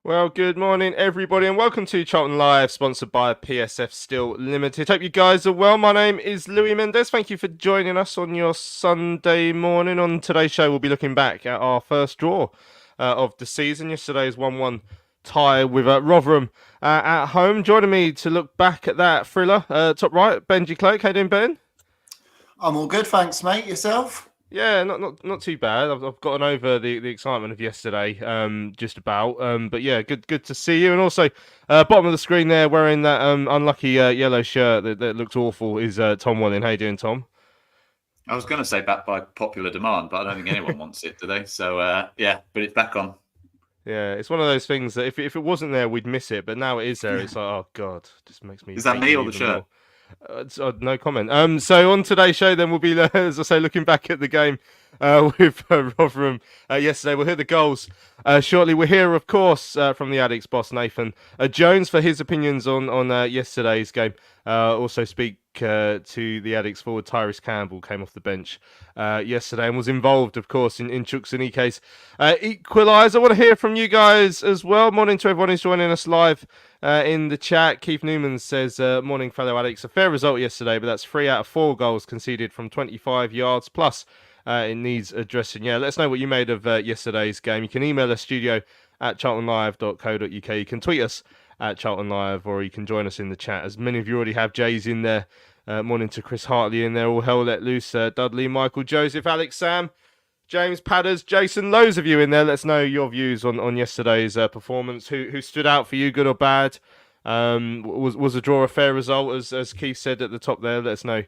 Well, good morning, everybody, and welcome to Charlton Live, sponsored by PSF Steel Limited. Hope you guys are well. My name is Louis Mendes. Thank you for joining us on your Sunday morning. On today's show, we'll be looking back at our first draw of the season. Yesterday's 1-1 tie with Rotherham at home. Joining me to look back at that thriller, top right, Benji Cloak. How you doing, Ben? I'm all good, thanks, mate. Yourself? Yeah, not too bad. I've gotten over the excitement of yesterday, just about. But yeah, good to see you. And also, bottom of the screen there, wearing that unlucky yellow shirt that looks awful, is Tom Walling. How you doing, Tom? I was going to say back by popular demand, but I don't think anyone wants it today. So yeah, but it's back on. Yeah, it's one of those things that if it wasn't there, we'd miss it. But now it is there. It's like, oh god, just makes me. Is that me or the shirt? No comment. So on today's show, then we'll be, as I say, looking back at the game with Rotherham yesterday. We'll hear the goals shortly. We'll hear, of course, from the Addicts boss Nathan Jones for his opinions on yesterday's game. Also speak to the Addicts forward Tyreece Campbell, came off the bench yesterday and was involved, of course, in CHUKS and ANEKE's equaliser. I want to hear from you guys as well. Morning to everyone who's joining us live in the chat. Keith Newman says, morning, fellow Addicts. A fair result yesterday, but that's 3 out of 4 goals conceded from 25 yards plus. It needs addressing. Yeah, let us know what you made of yesterday's game. You can email us studio@charltonlive.co.uk. You can tweet us at Charlton Live, or you can join us in the chat, as many of you already have. Jay's in there. Morning to Chris Hartley in there. All hell let loose. Dudley, Michael, Joseph, Alex, Sam, James, Padders, Jason, loads of you in there. Let us know your views on yesterday's performance. Who stood out for you, good or bad? Was a draw a fair result, as Keith said at the top there? Let us know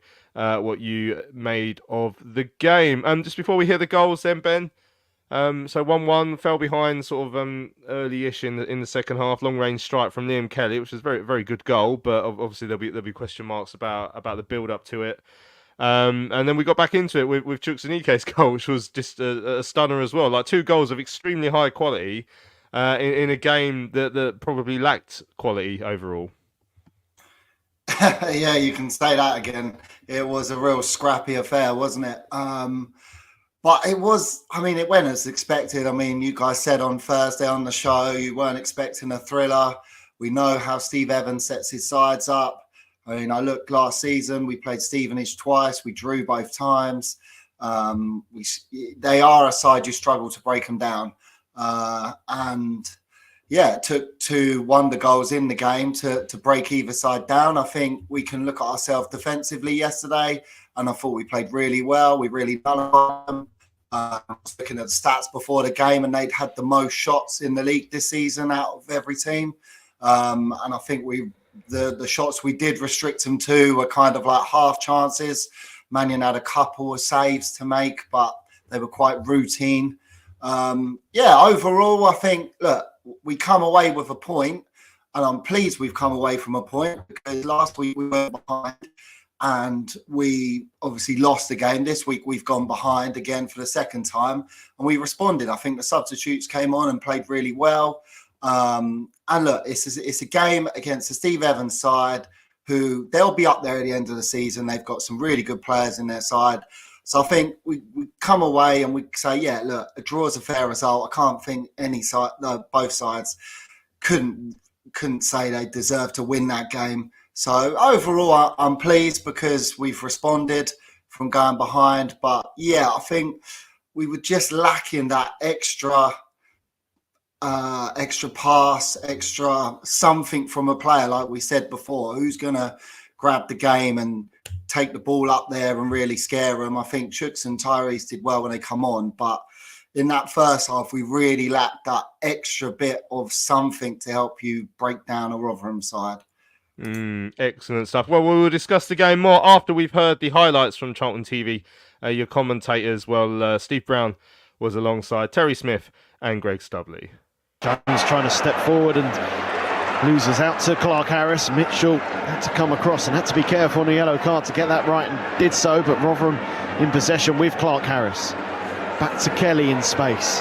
what you made of the game. Just before we hear the goals then, Ben. So 1-1, fell behind sort of early-ish in the second half. Long-range strike from Liam Kelly, which was a very, very good goal, but obviously there'll be question marks about the build-up to it. And then we got back into it with CHUKS and ANEKE's goal, which was just a stunner as well. Like 2 goals of extremely high quality in a game that probably lacked quality overall. Yeah, you can say that again. It was a real scrappy affair, wasn't it? But it was, it went as expected. You guys said on Thursday on the show, you weren't expecting a thriller. We know how Steve Evans sets his sides up. I looked last season, we played Stevenage twice. We drew both times. They are a side you struggle to break them down. And yeah, it took 2 wonder goals in the game to break either side down. I think we can look at ourselves defensively yesterday, and I thought we played really well. We really nullified them. I was looking at the stats before the game, and they'd had the most shots in the league this season out of every team. And I think the shots we did restrict them to were kind of like half chances. Mannion had a couple of saves to make, but they were quite routine. Overall, I think, look, we come away with a point, and I'm pleased we've come away from a point, because last week we were behind and we obviously lost the game. This week we've gone behind again for the second time, and we responded. I think the substitutes came on and played really well. And look, it's a game against the Steve Evans side, who they'll be up there at the end of the season. They've got some really good players in their side. So I think we come away and we say, yeah, look, a draw is a fair result. I can't think both sides couldn't say they deserved to win that game. So overall, I'm pleased because we've responded from going behind. But yeah, I think we were just lacking that extra pass, extra something from a player, like we said before, who's going to grab the game and take the ball up there and really scare them. I think CHUKS and Tyreece did well when they come on, but in that first half, we really lacked that extra bit of something to help you break down a Rotherham side. Excellent stuff. Well, we will discuss the game more after we've heard the highlights from Charlton TV. Your commentators, Steve Brown was alongside Terry Smith and Greg Stubley. Jones trying to step forward and loses out to Clark Harris. Mitchell had to come across and had to be careful on the yellow card to get that right, and did so, but Rotherham in possession with Clark Harris. Back to Kelly in space.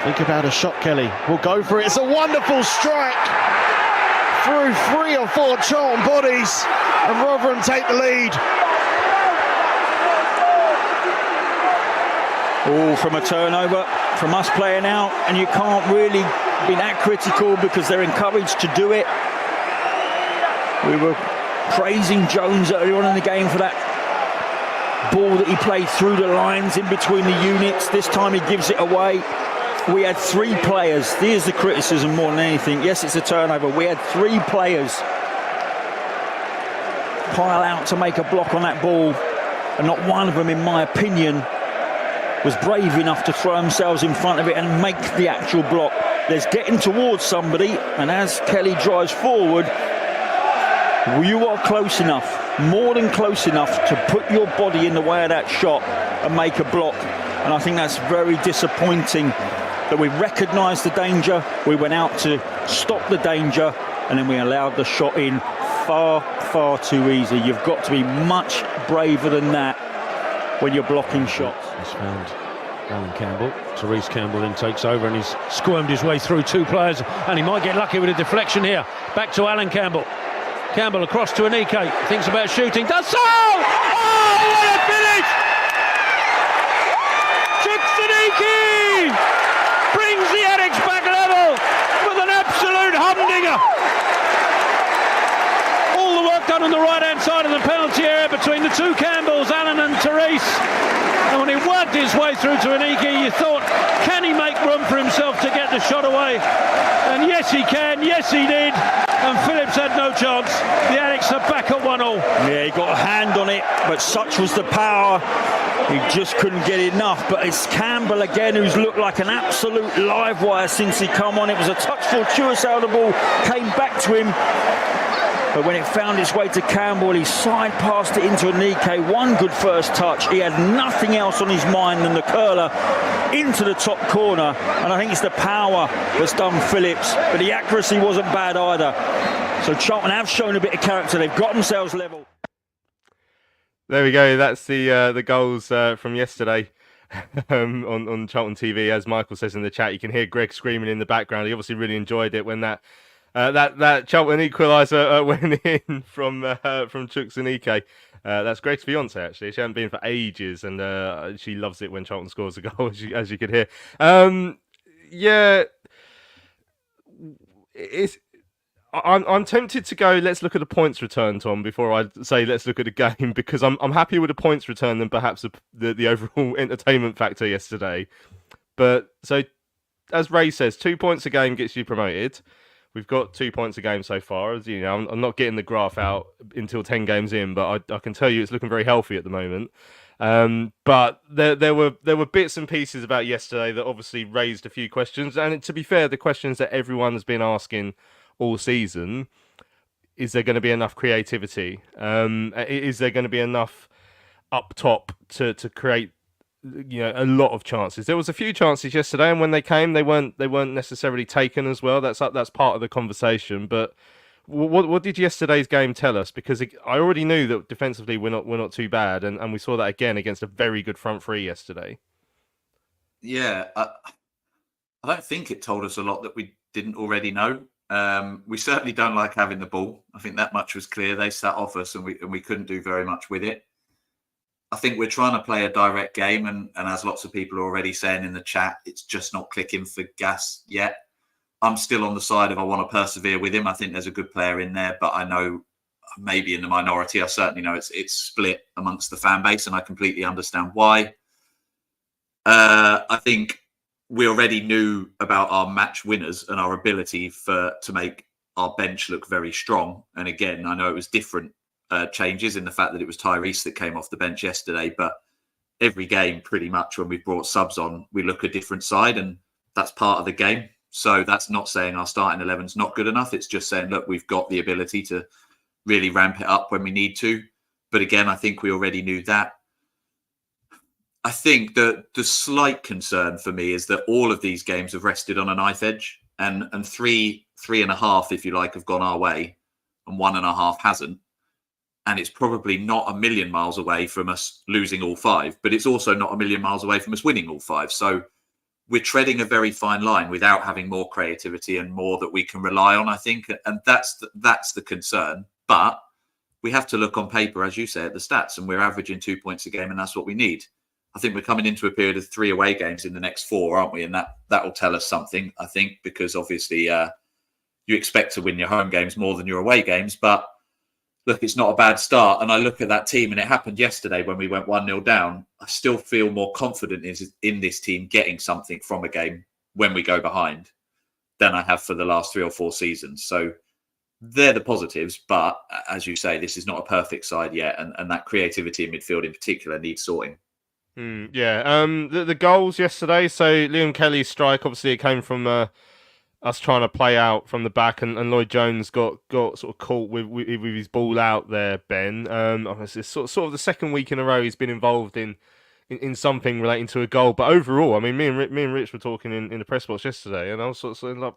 Think about a shot, Kelly. We'll go for it. It's a wonderful strike through 3 or 4 Charlton bodies, and Rotherham take the lead. All from a turnover, from us playing out, and you can't really be that critical because they're encouraged to do it. We were praising Jones earlier on in the game for that ball that he played through the lines in between the units. This time he gives it away. We had 3 players. Here's the criticism more than anything. Yes, it's a turnover. We had 3 players pile out to make a block on that ball, and not one of them, in my opinion, was brave enough to throw themselves in front of it and make the actual block. There's getting towards somebody, and as Kelly drives forward, you are close enough, more than close enough, to put your body in the way of that shot and make a block. And I think that's very disappointing that we recognised the danger, we went out to stop the danger, and then we allowed the shot in far too easy. You've got to be much braver than that when you're blocking shots. He's found Alan Campbell. Tyreece Campbell then takes over, and he's squirmed his way through 2 players, and he might get lucky with a deflection here. Back to Alan Campbell. Campbell across to ANEKE, thinks about shooting, does so! Oh, what a finish! CHUKS ANEKE brings the ANEKE back level with an absolute humdinger. All the work done on the right-hand side of the penalty area between the 2 Campbells, Alan and Tyreece. And when he worked his way through to ANEKE, you thought, can he make room for himself to get the shot away? And yes, he can. Yes, he did. And Phillips had no chance. The ANEKE are back at 1-1. Yeah, he got a hand on it, but such was the power, he just couldn't get enough. But it's Campbell again, who's looked like an absolute live wire since he come on. It was a touch fortuitous how the ball came back to him. But when it found its way to Campbell, he side passed it into ANEKE. One good first touch. He had nothing else on his mind than the curler into the top corner. And I think it's the power that's done Phillips. But the accuracy wasn't bad either. So Charlton have shown a bit of character. They've got themselves level. There we go. That's the goals from yesterday on Charlton TV. As Michael says in the chat, you can hear Greg screaming in the background. He obviously really enjoyed it when that Charlton equaliser went in from CHUKS ANEKE. That's Greg's fiance, actually. She hasn't been for ages, and she loves it when Charlton scores a goal, as you could hear. Yeah, I'm tempted to go, let's look at the points return, Tom, before I say let's look at the game, because I'm happier with the points return than perhaps the overall entertainment factor yesterday. But so, as Ray says, 2 points a game gets you promoted. We've got 2 points a game so far. As you know, I'm not getting the graph out until 10 games in, but I can tell you it's looking very healthy at the moment. But there were bits and pieces about yesterday that obviously raised a few questions. And to be fair, the questions that everyone's been asking all season: is there going to be enough creativity? Is there going to be enough up top to create, a lot of chances? There was a few chances yesterday, and when they came, they weren't necessarily taken as well. That's part of the conversation. But what did yesterday's game tell us? Because I already knew that defensively we're not too bad, and we saw that again against a very good front three yesterday. Yeah, I don't think it told us a lot that we didn't already know. We certainly don't like having the ball. I think that much was clear. They sat off us, and we couldn't do very much with it. I think we're trying to play a direct game, and as lots of people are already saying in the chat, it's just not clicking for Gas yet. I'm still on the side of I want to persevere with him. I think there's a good player in there, but I know maybe in the minority. I certainly know it's split amongst the fan base, and I completely understand why. I think we already knew about our match winners and our ability to make our bench look very strong. And again, I know it was different changes in the fact that it was Tyreece that came off the bench yesterday, but every game pretty much when we've brought subs on, we look a different side, and that's part of the game. So that's not saying our starting 11's not good enough. It's just saying, look, we've got the ability to really ramp it up when we need to. But again, I think we already knew that. I think that the slight concern for me is that all of these games have rested on a knife edge, and three and a half, if you like, have gone our way, and 1.5 hasn't. And it's probably not a million miles away from us losing all 5, but it's also not a million miles away from us winning all 5. So we're treading a very fine line without having more creativity and more that we can rely on, I think. And that's the concern. But we have to look on paper, as you say, at the stats, and we're averaging 2 points a game, and that's what we need. I think we're coming into a period of 3 away games in the next 4, aren't we? And that will tell us something, I think, because obviously you expect to win your home games more than your away games. But look, it's not a bad start. And I look at that team, and it happened yesterday when we went 1-0 down. I still feel more confident in this team getting something from a game when we go behind than I have for the last 3 or 4 seasons. So they're the positives. But as you say, this is not a perfect side yet. And that creativity in midfield in particular needs sorting. The goals yesterday. So Liam Kelly's strike, obviously it came from us trying to play out from the back, and Lloyd Jones got sort of caught with his ball out there, Ben. It's sort of the second week in a row he's been involved in something relating to a goal. But overall, I mean, me and Rich were talking in the press box yesterday, and I was sort of like,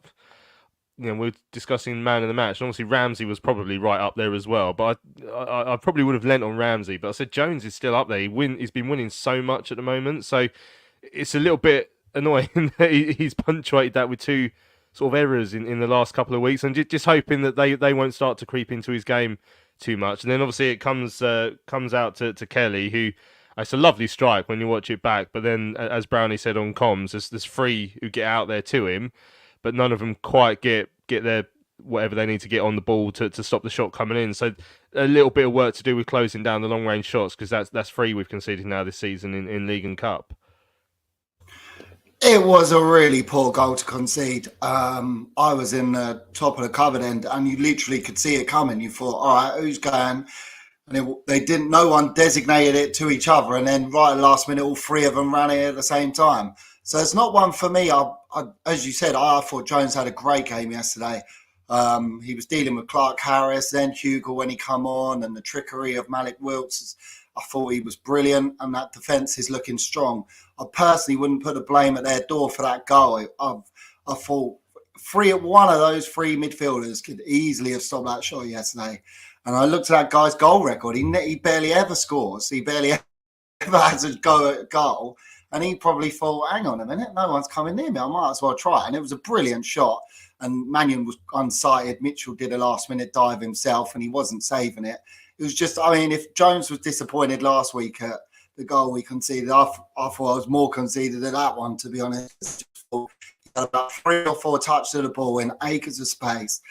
we were discussing man of the match, and obviously Ramsey was probably right up there as well. But I probably would have lent on Ramsey, but I said Jones is still up there. He's been winning so much at the moment, so it's a little bit annoying that he's punctuated that with 2 sort of errors in the last couple of weeks, and just hoping that they won't start to creep into his game too much. And then obviously it comes out to Kelly, who it's a lovely strike when you watch it back, but then as Brownie said on comms, there's 3 who get out there to him, but none of them quite get their whatever they need to get on the ball to stop the shot coming in. So a little bit of work to do with closing down the long range shots, because that's 3 we've conceded now this season in League and Cup. It was a really poor goal to concede. I was in the top of the cupboard end, and you literally could see it coming. You thought, all right, who's going? And they didn't. No one designated it to each other, and then right at the last minute, all 3 of them ran it at the same time. So it's not one for me. I as you said, I thought Jones had a great game yesterday. He was dealing with Clark Harris, then Hugo when he come on, and the trickery of Malik Wilts. I thought he was brilliant, and that defence is looking strong. I personally wouldn't put the blame at their door for that goal. I thought one of those 3 midfielders could easily have stopped that shot yesterday. And I looked at that guy's goal record. He barely ever scores. He barely ever has a go at a goal. And he probably thought, hang on a minute, no one's coming near me. I might as well try. And it was a brilliant shot. And Mannion was unsighted. Mitchell did a last-minute dive himself, and he wasn't saving it. It was just, I mean, if Jones was disappointed last week at the goal we conceded, I thought I was more conceded at that one, to be honest. He had about 3 or 4 touches of the ball in acres of space.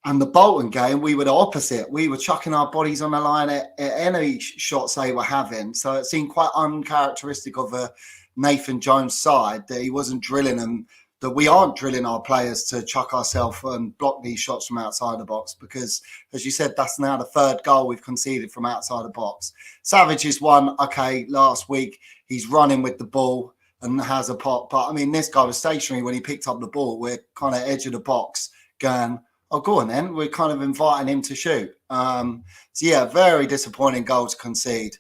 And the Bolton game, we were the opposite. We were chucking our bodies on the line at any shots they were having. So it seemed quite uncharacteristic of a Nathan Jones side that he wasn't drilling them, that we aren't drilling our players to chuck ourselves and block these shots from outside the box, because, as you said, that's now the 3rd goal we've conceded from outside the box. Savage is one, okay, last week, he's running with the ball and has a pop. But, I mean, this guy was stationary when he picked up the ball. We're kind of edge of the box going, oh, go on then. We're kind of inviting him to shoot. So, yeah, very disappointing goal to concede,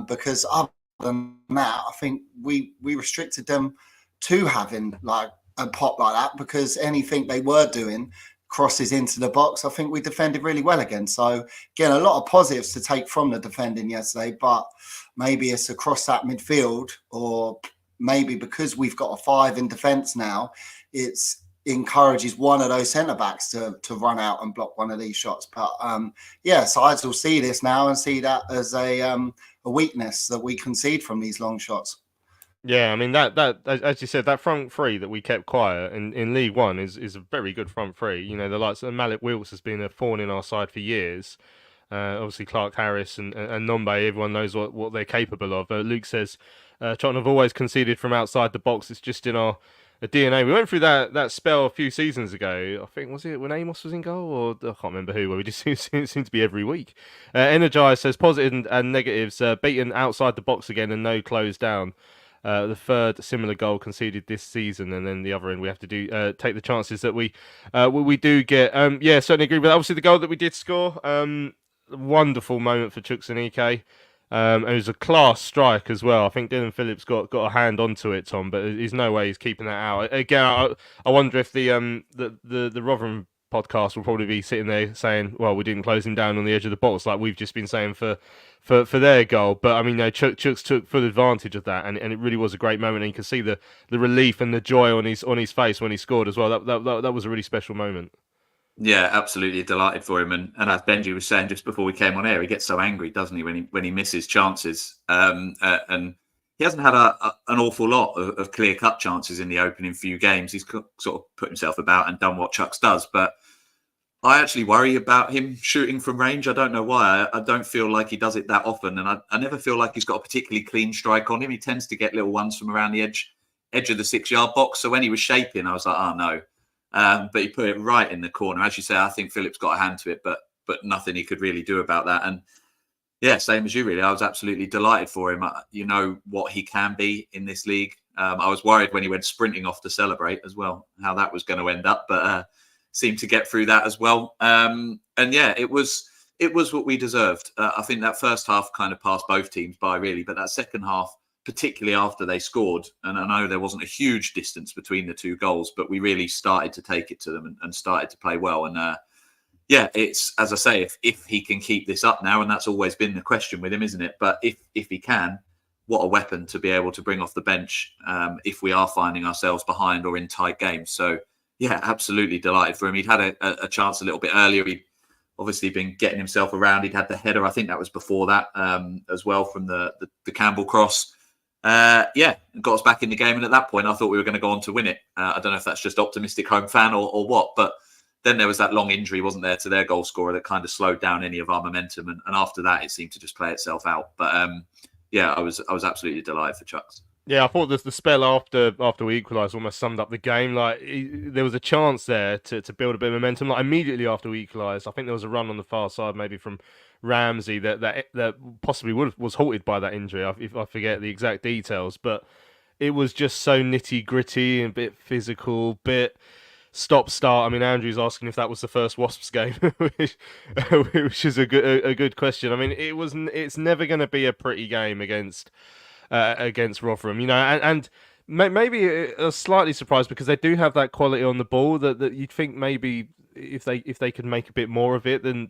because other than that, I think we restricted them to having, like, a pop like that, because anything they were doing crosses into the box. I think we defended really well again. So again, a lot of positives to take from the defending yesterday, but maybe it's across that midfield, or maybe because we've got a 5 in defence now, it encourages one of those centre backs to run out and block one of these shots. But sides will see this now and see that as a weakness that we concede from these long shots. Yeah, I mean that as you said, that front three that we kept quiet in League One is a very good front three. You know, the likes of Malik Wilks has been a thorn in our side for years. Obviously, Clark Harris and Nombe, everyone knows what they're capable of. Luke says, Charlton have always conceded from outside the box. It's just in our DNA. We went through that spell a few seasons ago. I think, was it when Amos was in goal? Or I can't remember who, where we just seem to be every week. Energized says, positive and negatives, beaten outside the box again and no close down. The third similar goal conceded this season, and then the other end we have to do take the chances that we do get. Yeah, certainly agree with that. Obviously, the goal that we did score, wonderful moment for CHUKS and ANEKE. It was a class strike as well. I think Dylan Phillips got a hand onto it, Tom, but there's no way he's keeping that out. Again, I wonder if the Rotherham podcast will probably be sitting there saying, well, we didn't close him down on the edge of the box like we've just been saying for their goal. But I mean, no, CHUKS took full advantage of that, and it really was a great moment. And you can see the relief and the joy on his face when he scored as well. That was a really special moment. Yeah, absolutely delighted for him. And as Benji was saying just before we came on air, he gets so angry, doesn't he, when he misses chances. And he hasn't had an awful lot of clear-cut chances in the opening few games. He's sort of put himself about and done what CHUKS does. But I actually worry about him shooting from range. I don't know why. I don't feel like he does it that often. And I never feel like he's got a particularly clean strike on him. He tends to get little ones from around the edge of the 6-yard box. So when he was shaping, I was like, oh, no. But he put it right in the corner. As you say, I think Phillips got a hand to it, but nothing he could really do about that. And yeah, same as you, really. I was absolutely delighted for him. You know what he can be in this league. I was worried when he went sprinting off to celebrate as well, how that was going to end up, but seemed to get through that as well. And yeah, it was what we deserved. I think that first half kind of passed both teams by, really, but that second half, particularly after they scored, and I know there wasn't a huge distance between the two goals, but we really started to take it to them and started to play well. And yeah, it's, as I say, if he can keep this up now, and that's always been the question with him, isn't it? But if he can, what a weapon to be able to bring off the bench if we are finding ourselves behind or in tight games. So yeah, absolutely delighted for him. He'd had a chance a little bit earlier. He'd obviously been getting himself around. He'd had the header. I think that was before that as well, from the Campbell cross. Yeah, got us back in the game, and at that point I thought we were going to go on to win it. I don't know if that's just optimistic home fan or what, but then there was that long injury, wasn't there, to their goal scorer that kind of slowed down any of our momentum, and after that it seemed to just play itself out. But yeah, I was absolutely delighted for CHUKS. Yeah, I thought the spell after we equalised almost summed up the game. Like there was a chance there to build a bit of momentum. Like immediately after we equalised, I think there was a run on the far side, maybe from Ramsey, that possibly was halted by that injury. If I forget the exact details, but it was just so nitty gritty and a bit physical, bit stop start. I mean, Andrew's asking if that was the first Wasps game, which is a good question. I mean, it's never going to be a pretty game against Rotherham, you know, and maybe a slightly surprised because they do have that quality on the ball that you'd think maybe if they could make a bit more of it, then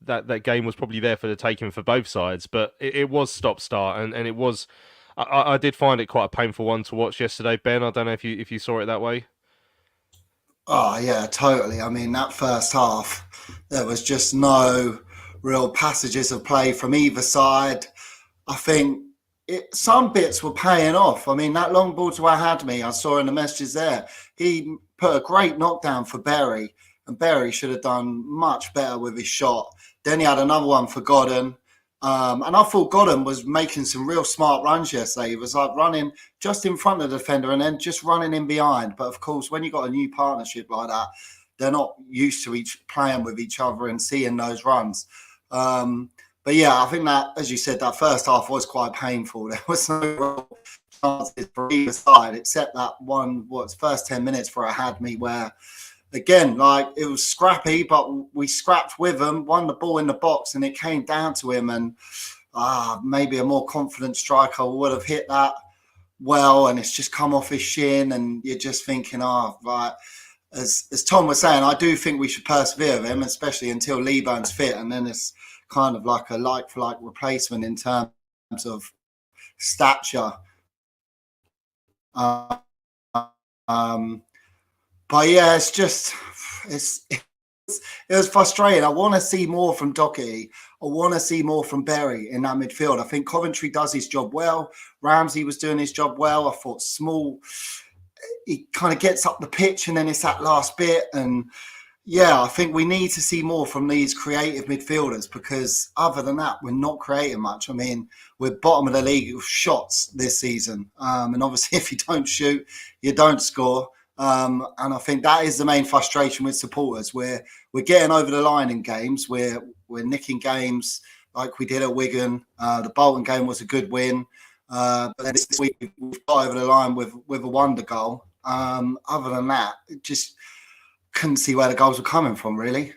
that game was probably there for the taking for both sides. But it was stop start, and it was. I did find it quite a painful one to watch yesterday, Ben. I don't know if you saw it that way. Oh yeah, totally. I mean, that first half, there was just no real passages of play from either side. I think some bits were paying off. I mean, that long ball to Ahadmi, I saw in the messages there, he put a great knockdown for Berry, and Berry should have done much better with his shot. Then he had another one for Godden. And I thought Godden was making some real smart runs yesterday. He was like running just in front of the defender and then just running in behind. But of course, when you got a new partnership like that, they're not used to playing with each other and seeing those runs. But yeah, I think that, as you said, that first half was quite painful. There was no real chances for either side, except that one, first 10 minutes for Ahadmi, where, again, like, it was scrappy, but we scrapped with him, won the ball in the box, and it came down to him. And maybe a more confident striker would have hit that well, and it's just come off his shin, and you're just thinking, right. As Tom was saying, I do think we should persevere with him, especially until Leeburn's fit, and then it's kind of like a like-for-like replacement in terms of stature. But yeah, it's was frustrating. I want to see more from Doherty. I want to see more from Berry in that midfield. I think Coventry does his job well. Ramsey was doing his job well. I thought Small, he kind of gets up the pitch and then it's that last bit. And yeah, I think we need to see more from these creative midfielders, because other than that, we're not creating much. I mean, we're bottom of the league with shots this season. And obviously, if you don't shoot, you don't score. And I think that is the main frustration with supporters. We're getting over the line in games. We're nicking games like we did at Wigan. The Bolton game was a good win. But then this week we've got over the line with a wonder goal. Other than that, just couldn't see where the goals were coming from, really.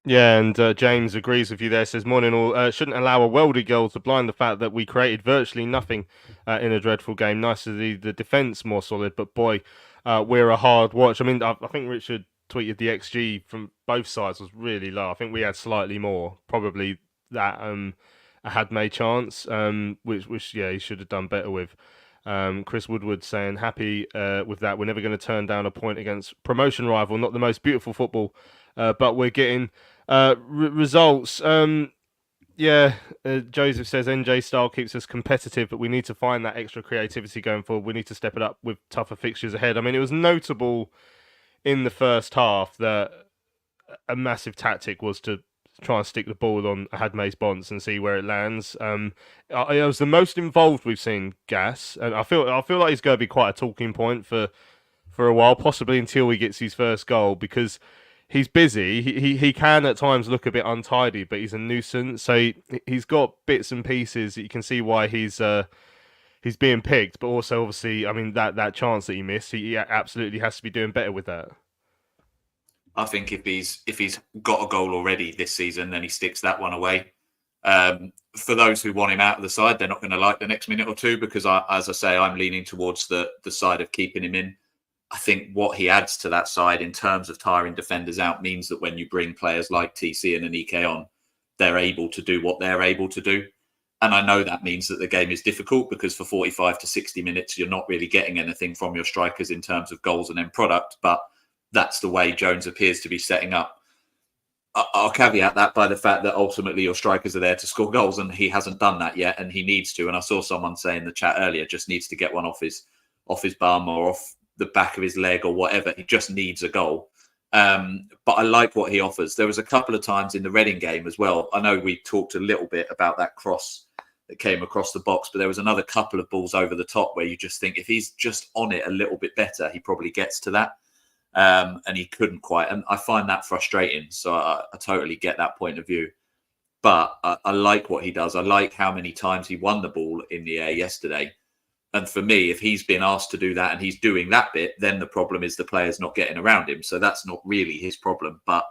Yeah, and James agrees with you there. Says, morning all. Shouldn't allow a worldie goal to blind the fact that we created virtually nothing in a dreadful game. Nice to see the defence more solid, but boy, we're a hard watch. I mean, I think Richard tweeted the XG from both sides was really low. I think we had slightly more, probably that had made chance, which yeah, he should have done better with. Chris Woodward saying, happy with that. We're never going to turn down a point against promotion rival. Not the most beautiful football, but we're getting results. Joseph says NJ style keeps us competitive, but we need to find that extra creativity going forward. We need to step it up with tougher fixtures ahead. I mean, it was notable in the first half that a massive tactic was to try and stick the ball on Hadmay's Bonds and see where it lands. It was the most involved we've seen Gas, and I feel like he's going to be quite a talking point for a while, possibly until he gets his first goal, because he's busy. He can at times look a bit untidy, but he's a nuisance. So he's got bits and pieces that you can see why he's being picked. But also, obviously, I mean that chance that he missed, he absolutely has to be doing better with that. I think if he's got a goal already this season, then he sticks that one away. For those who want him out of the side, they're not going to like the next minute or two, because as I say, I'm leaning towards the side of keeping him in. I think what he adds to that side in terms of tiring defenders out means that when you bring players like TC and ANEKE on, they're able to do what they're able to do. And I know that means that the game is difficult, because for 45 to 60 minutes, you're not really getting anything from your strikers in terms of goals and end product. But that's the way Jones appears to be setting up. I'll caveat that by the fact that ultimately your strikers are there to score goals, and he hasn't done that yet, and he needs to. And I saw someone say in the chat earlier, just needs to get one off his bum or off the back of his leg or whatever. He just needs a goal. But I like what he offers. There was a couple of times in the Reading game as well. I know we talked a little bit about that cross that came across the box, but there was another couple of balls over the top where you just think if he's just on it a little bit better, he probably gets to that. And he couldn't quite. And I find that frustrating. So I totally get that point of view. But I like what he does. I like how many times he won the ball in the air yesterday. And for me, if he's been asked to do that and he's doing that bit, then the problem is the players not getting around him. So that's not really his problem. But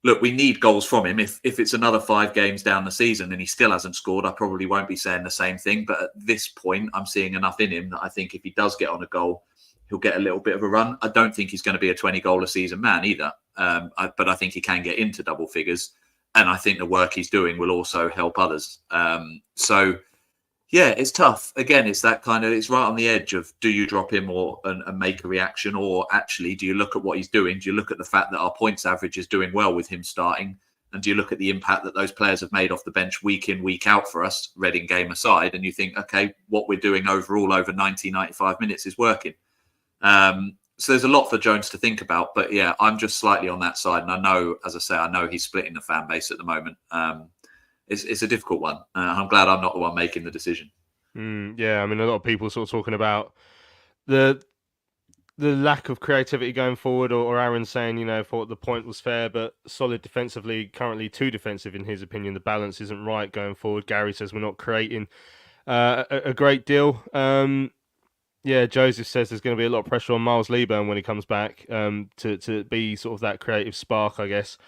look, we need goals from him. If it's another 5 games down the season and he still hasn't scored, I probably won't be saying the same thing. But at this point, I'm seeing enough in him that I think if he does get on a goal, he'll get a little bit of a run. I don't think he's going to be a 20-goal-a-season man either. But I think he can get into double figures. And I think the work he's doing will also help others. So, yeah, it's tough. Again, it's that kind of, it's right on the edge of, do you drop him and make a reaction? Or actually, do you look at what he's doing? Do you look at the fact that our points average is doing well with him starting? And do you look at the impact that those players have made off the bench week in, week out for us, Reading game aside, and you think, okay, what we're doing overall over 90, 95 minutes is working. So there's a lot for Jones to think about, but yeah, I'm just slightly on that side. And I know, as I say, I know he's splitting the fan base at the moment. It's a difficult one. I'm glad I'm not the one making the decision. Yeah, I mean, a lot of people sort of talking about the lack of creativity going forward, or Aaron saying, you know, thought the point was fair, but solid defensively, currently too defensive in his opinion. The balance isn't right going forward. Gary says we're not creating a great deal. Yeah, Joseph says there's going to be a lot of pressure on Miles Leaburn when he comes back to be sort of that creative spark, I guess,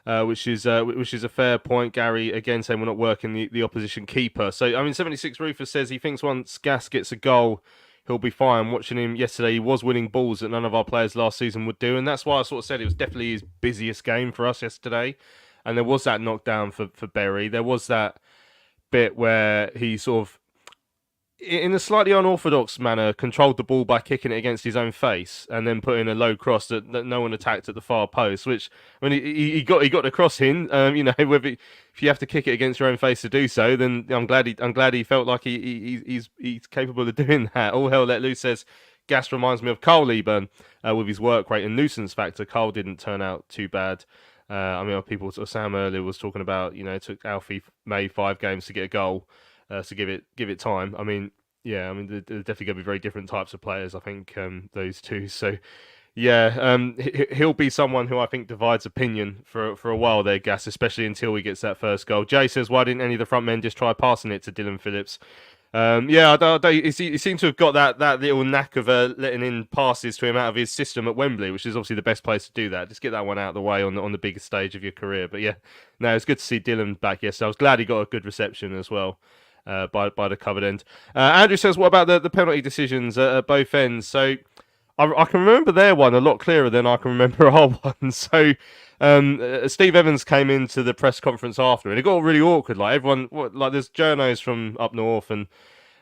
which is a fair point. Gary again saying we're not working the opposition keeper. So I mean, 76 Rufus says he thinks once Gas gets a goal, he'll be fine. Watching him yesterday, he was winning balls that none of our players last season would do, and that's why I sort of said it was definitely his busiest game for us yesterday. And there was that knockdown for Berry. There was that bit where he sort of in a slightly unorthodox manner, controlled the ball by kicking it against his own face and then putting a low cross that no one attacked at the far post. Which, I mean, he got the cross in. If you have to kick it against your own face to do so, then I'm glad he felt like he's capable of doing that. All hell let loose says. Gas reminds me of Carl Lieber with his work rate and nuisance factor. Carl didn't turn out too bad. Sam earlier was talking about, it took Alfie May 5 games to get a goal. To give it time. They're definitely going to be very different types of players, I think, those two. So, he'll be someone who I think divides opinion for a while there, Gas, especially until he gets that first goal. Jay says, why didn't any of the front men just try passing it to Dylan Phillips? He seemed to have got that little knack of letting in passes to him out of his system at Wembley, which is obviously the best place to do that. Just get that one out of the way on the biggest stage of your career. But it's good to see Dylan back yesterday. I was glad he got a good reception as well. By the covered end. Andrew says, what about the penalty decisions at both ends? So I can remember their one a lot clearer than I can remember our one. So Steve Evans came into the press conference after, and it got really awkward. Like everyone, there's journos from up north and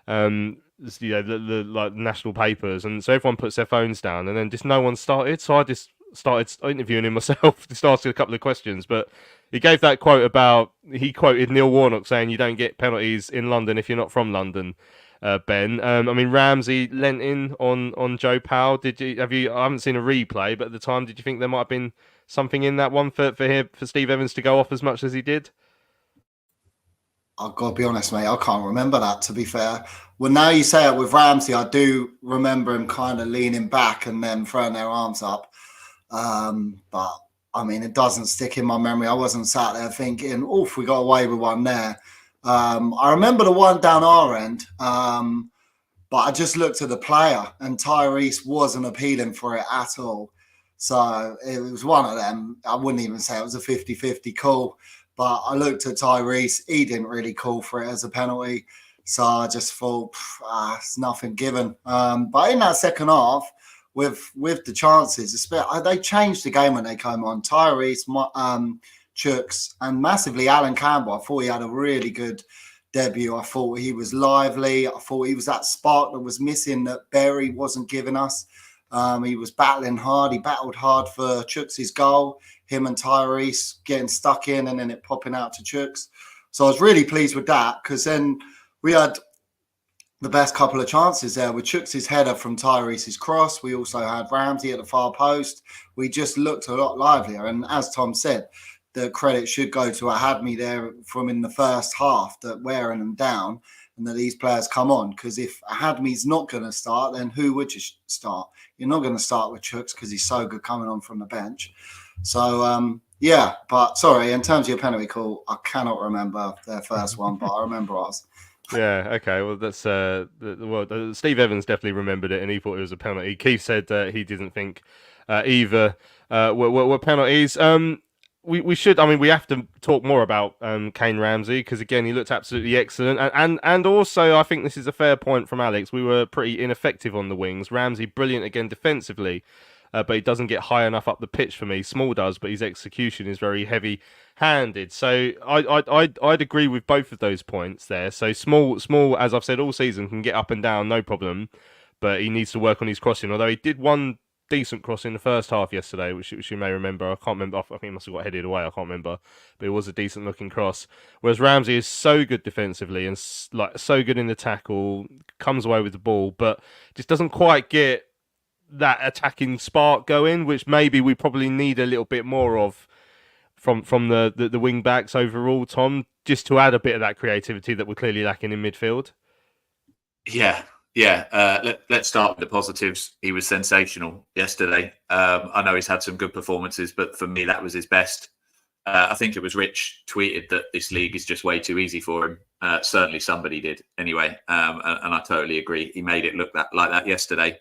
the national papers, and so everyone puts their phones down, and then just no one started. So I just started interviewing him myself, just asking a couple of questions, but. He gave that quote he quoted Neil Warnock saying you don't get penalties in London if you're not from London, Ben. Ramsey lent in on Joe Powell. I haven't seen a replay, but at the time, did you think there might have been something in that one for Steve Evans to go off as much as he did? I've got to be honest, mate, I can't remember that, to be fair. Well, now you say it with Ramsey, I do remember him kind of leaning back and then throwing their arms up. But it doesn't stick in my memory. I wasn't sat there thinking, oof, we got away with one there. I remember the one down our end, but I just looked at the player and Tyreece wasn't appealing for it at all. So it was one of them. I wouldn't even say it was a 50-50 call, but I looked at Tyreece. He didn't really call for it as a penalty. So I just thought, it's nothing given. But in that second half, with the chances, they changed the game when they came on. Tyreece, CHUKS, and massively Alan Campbell. I thought he had a really good debut. I thought he was lively. I thought he was that spark that was missing that Berry wasn't giving us. He was battling hard. He battled hard for CHUKS' goal. Him and Tyreece getting stuck in and then it popping out to CHUKS. So I was really pleased with that because then we had the best couple of chances there with CHUKS' header from Tyreece's cross. We also had Ramsey at the far post. We just looked a lot livelier. And as Tom said, the credit should go to Ahadmi there from in the first half, that wearing them down and that these players come on. Because if Ahadmi's not going to start, then who would you start? You're not going to start with CHUKS because he's so good coming on from the bench. So, but sorry, in terms of your penalty call, I cannot remember their first one, but I remember ours. Yeah, okay. Well, that's Steve Evans definitely remembered it, and he thought it was a penalty. Keith said he didn't think either were penalties. We should. We have to talk more about Kane Ramsey because again, he looked absolutely excellent, and also I think this is a fair point from Alex. We were pretty ineffective on the wings. Ramsey brilliant again defensively. But he doesn't get high enough up the pitch for me. Small does, but his execution is very heavy-handed. So I'd agree with both of those points there. So small, as I've said all season, can get up and down, no problem. But he needs to work on his crossing. Although he did one decent cross in the first half yesterday, which you may remember. I can't remember. I think he must have got headed away. I can't remember. But it was a decent-looking cross. Whereas Ramsey is so good defensively and so good in the tackle, comes away with the ball, but just doesn't quite get that attacking spark going, which maybe we probably need a little bit more of from the wing backs overall, Tom, just to add a bit of that creativity that we're clearly lacking in midfield. Yeah. Let's start with the positives. He was sensational yesterday. I know he's had some good performances, but for me, that was his best. I think it was Rich tweeted that this league is just way too easy for him. Certainly somebody did anyway. And I totally agree. He made it look like that yesterday.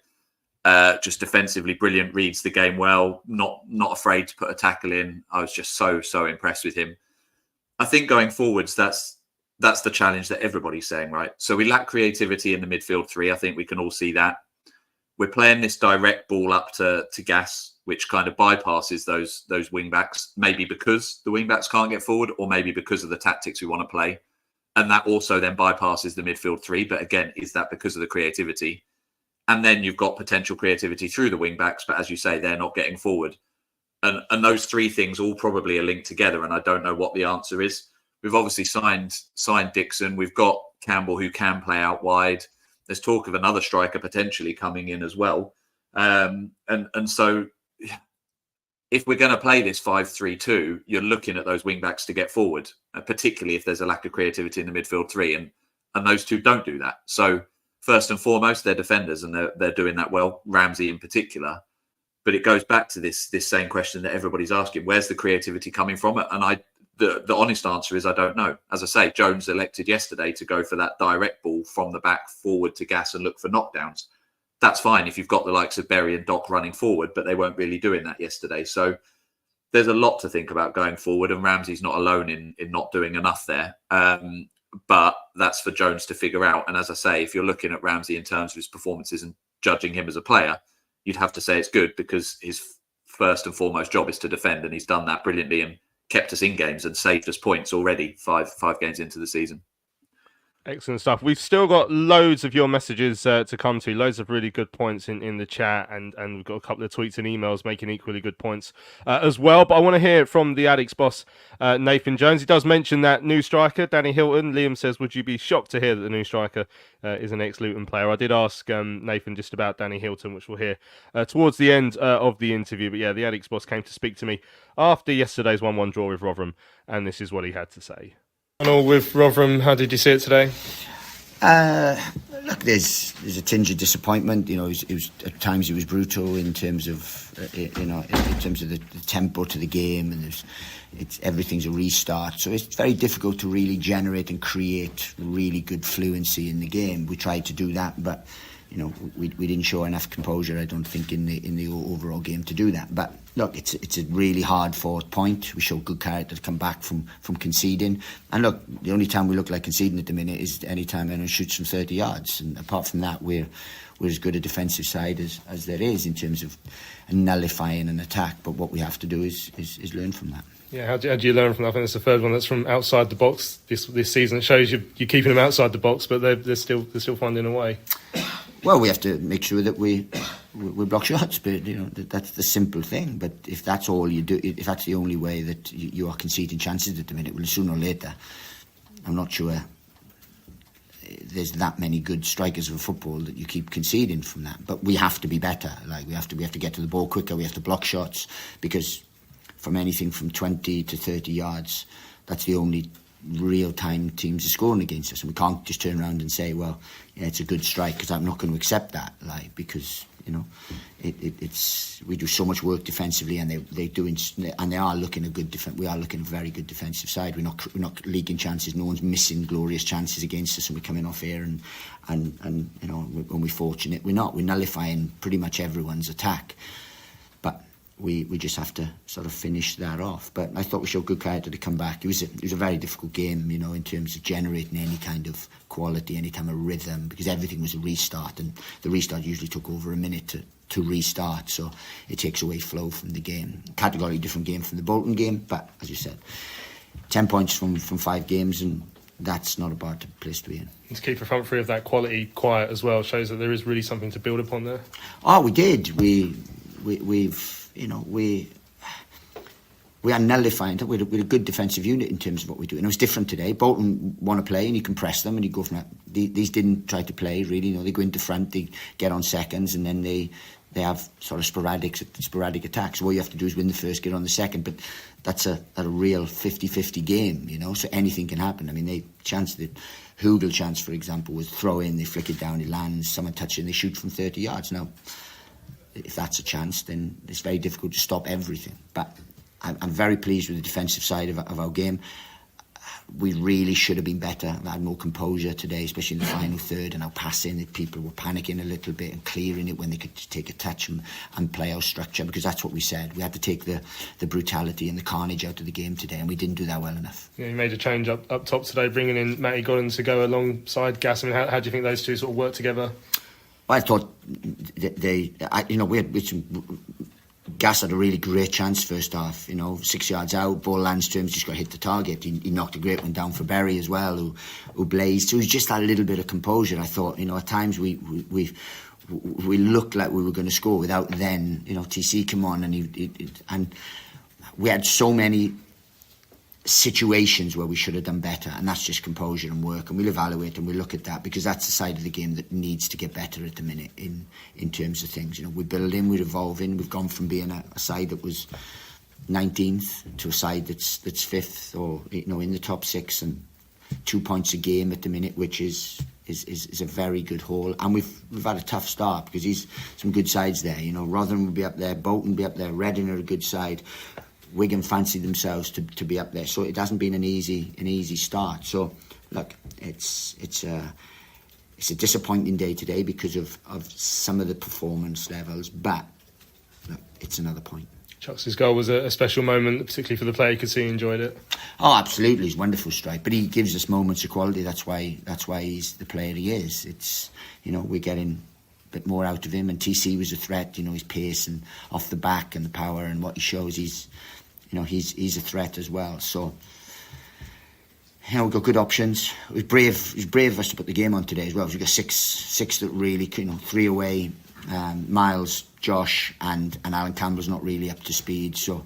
Just defensively brilliant, reads the game well, not afraid to put a tackle in. I was just so impressed with him. I think going forwards, that's the challenge that everybody's saying, right? So we lack creativity in the midfield three. I think we can all see that. We're playing this direct ball up to Gas, which kind of bypasses those wing backs, maybe because the wing backs can't get forward or maybe because of the tactics we want to play. And that also then bypasses the midfield three. But again, is that because of the creativity? And then you've got potential creativity through the wing backs, but as you say, they're not getting forward. And those three things all probably are linked together, and I don't know what the answer is. We've obviously signed Dixon. We've got Campbell, who can play out wide. There's talk of another striker potentially coming in as well. And so if we're going to play this 5-3-2, you're looking at those wing backs to get forward, particularly if there's a lack of creativity in the midfield three, and those two don't do that. So first and foremost, they're defenders, and they're doing that well, Ramsey in particular. But it goes back to this same question that everybody's asking: where's the creativity coming from? And the honest answer is I don't know. As I say, Jones elected yesterday to go for that direct ball from the back forward to Gas and look for knockdowns. That's fine if you've got the likes of Berry and Doc running forward, but they weren't really doing that yesterday. So there's a lot to think about going forward, and Ramsey's not alone in not doing enough there. But that's for Jones to figure out. And as I say, if you're looking at Ramsey in terms of his performances and judging him as a player, you'd have to say it's good, because his first and foremost job is to defend, and he's done that brilliantly and kept us in games and saved us points already, five games into the season. Excellent stuff. We've still got loads of your messages to come to, loads of really good points in the chat, and we've got a couple of tweets and emails making equally good points as well. But I want to hear from the Addicts boss, Nathan Jones. He does mention that new striker, Danny Hilton. Liam says, would you be shocked to hear that the new striker is an ex-Luton player? I did ask Nathan just about Danny Hilton, which we'll hear towards the end of the interview. But yeah, the Addicts boss came to speak to me after yesterday's 1-1 draw with Rotherham, and this is what he had to say. And all with Rotherham, how did you see it today? Look, there's a tinge of disappointment. You know, it was at times it was brutal in terms of in terms of the tempo to the game, and everything's a restart. So it's very difficult to really generate and create really good fluency in the game. We tried to do that, but you know, we didn't show enough composure, I don't think, in the overall game to do that. But look, it's a really hard fought point. We showed good character to come back from conceding. And look, the only time we look like conceding at the minute is any time anyone shoots from 30 yards. And apart from that, we're as good a defensive side as there is in terms of nullifying an attack. But what we have to do is learn from that. Yeah, how do you learn from that? I think it's the third one that's from outside the box this season. It shows you're keeping them outside the box, but they're still finding a way. Well, we have to make sure that we block shots, but you know that's the simple thing. But if that's all you do, if that's the only way that you are conceding chances at the minute, well, sooner or later, I'm not sure there's that many good strikers of football that you keep conceding from that. But we have to be better. Like we have to get to the ball quicker. We have to block shots, because from anything from 20 to 30 yards, that's the only real time teams are scoring against us, and we can't just turn around and say, well, yeah, it's a good strike, because I'm not going to accept that, like, because you know it's we do so much work defensively, and they are looking a good we are looking a very good defensive side. We're not leaking chances. No one's missing glorious chances against us, and we're coming off here and you know, when we're fortunate, we're nullifying pretty much everyone's attack. But we just have to sort of finish that off. But I thought we showed good character to come back. It was a very difficult game, you know, in terms of generating any kind of quality, any kind of rhythm, because everything was a restart, and the restart usually took over a minute to restart, so it takes away flow from the game. Categorically different game from the Bolton game, but as you said, 10 points from 5 games, and that's not a bad place to be in. To keep the front three of that quality quiet as well shows that there is really something to build upon there. Oh, we did. We've you know, we are nullifying. We're a good defensive unit in terms of what we do. And it was different today. Bolton want to play, and you can press them, and you go from that. These didn't try to play, really. You know, they go into front, they get on seconds, and then they have sort of sporadic attacks. So all you have to do is win the first, get on the second. But that's a real 50-50 game, you know, so anything can happen. I mean, the Hugel chance, for example, was throw in, they flick it down, it lands, someone touches it, and they shoot from 30 yards. Now, if that's a chance, then it's very difficult to stop everything. But I'm very pleased with the defensive side of our game. We really should have been better, had more composure today, especially in the final third, and our passing. People were panicking a little bit and clearing it when they could take a touch and play our structure, because that's what we said. We had to take the brutality and the carnage out of the game today, and we didn't do that well enough. Yeah, you made a change up top today, bringing in Matty Godden to go alongside Gas. I mean, how do you think those two sort of work together? I thought we had some Gas had a really great chance first half, 6 yards out, ball lands to him, just got to hit the target. He knocked a great one down for Berry as well, who blazed. So it was just that little bit of composure. I thought, at times we looked like we were going to score without then, TC come on and we had so many situations where we should have done better, and that's just composure and work, and we'll evaluate and we'll look at that, because that's the side of the game that needs to get better at the minute in terms of things. We're building, we're evolving. We've gone from being a side that was 19th to a side that's 5th, or in the top 6 and 2 points a game at the minute, which is a very good haul. And we've had a tough start, because he's some good sides there. Rotherham will be up there, Bolton will be up there, Reading are a good side. Wigan fancied themselves to be up there, so it hasn't been an easy start. So look, it's a disappointing day today because of some of the performance levels, but look, it's another point. CHUKS' goal was a special moment, particularly for the player. You could see he enjoyed it. Oh, absolutely, he's a wonderful strike, but he gives us moments of quality. That's why he's the player he is. It's we're getting a bit more out of him, and TC was a threat. His pace and off the back and the power and what he shows, he's a threat as well. So we've got good options. It was brave of us to put the game on today as well. We've got six that really, 3 away. Miles, Josh, and Alan Campbell's not really up to speed. So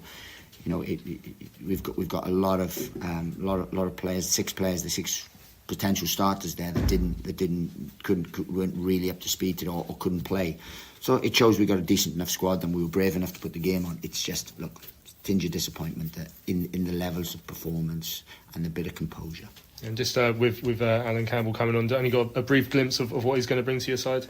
we've got a lot of players, 6 players, the 6 potential starters there that weren't really up to speed today or couldn't play. So it shows we got a decent enough squad, and we were brave enough to put the game on. It's just, look, tinge of disappointment that in the levels of performance and a bit of composure. And just with Alan Campbell coming on, only got a brief glimpse of what he's going to bring to your side?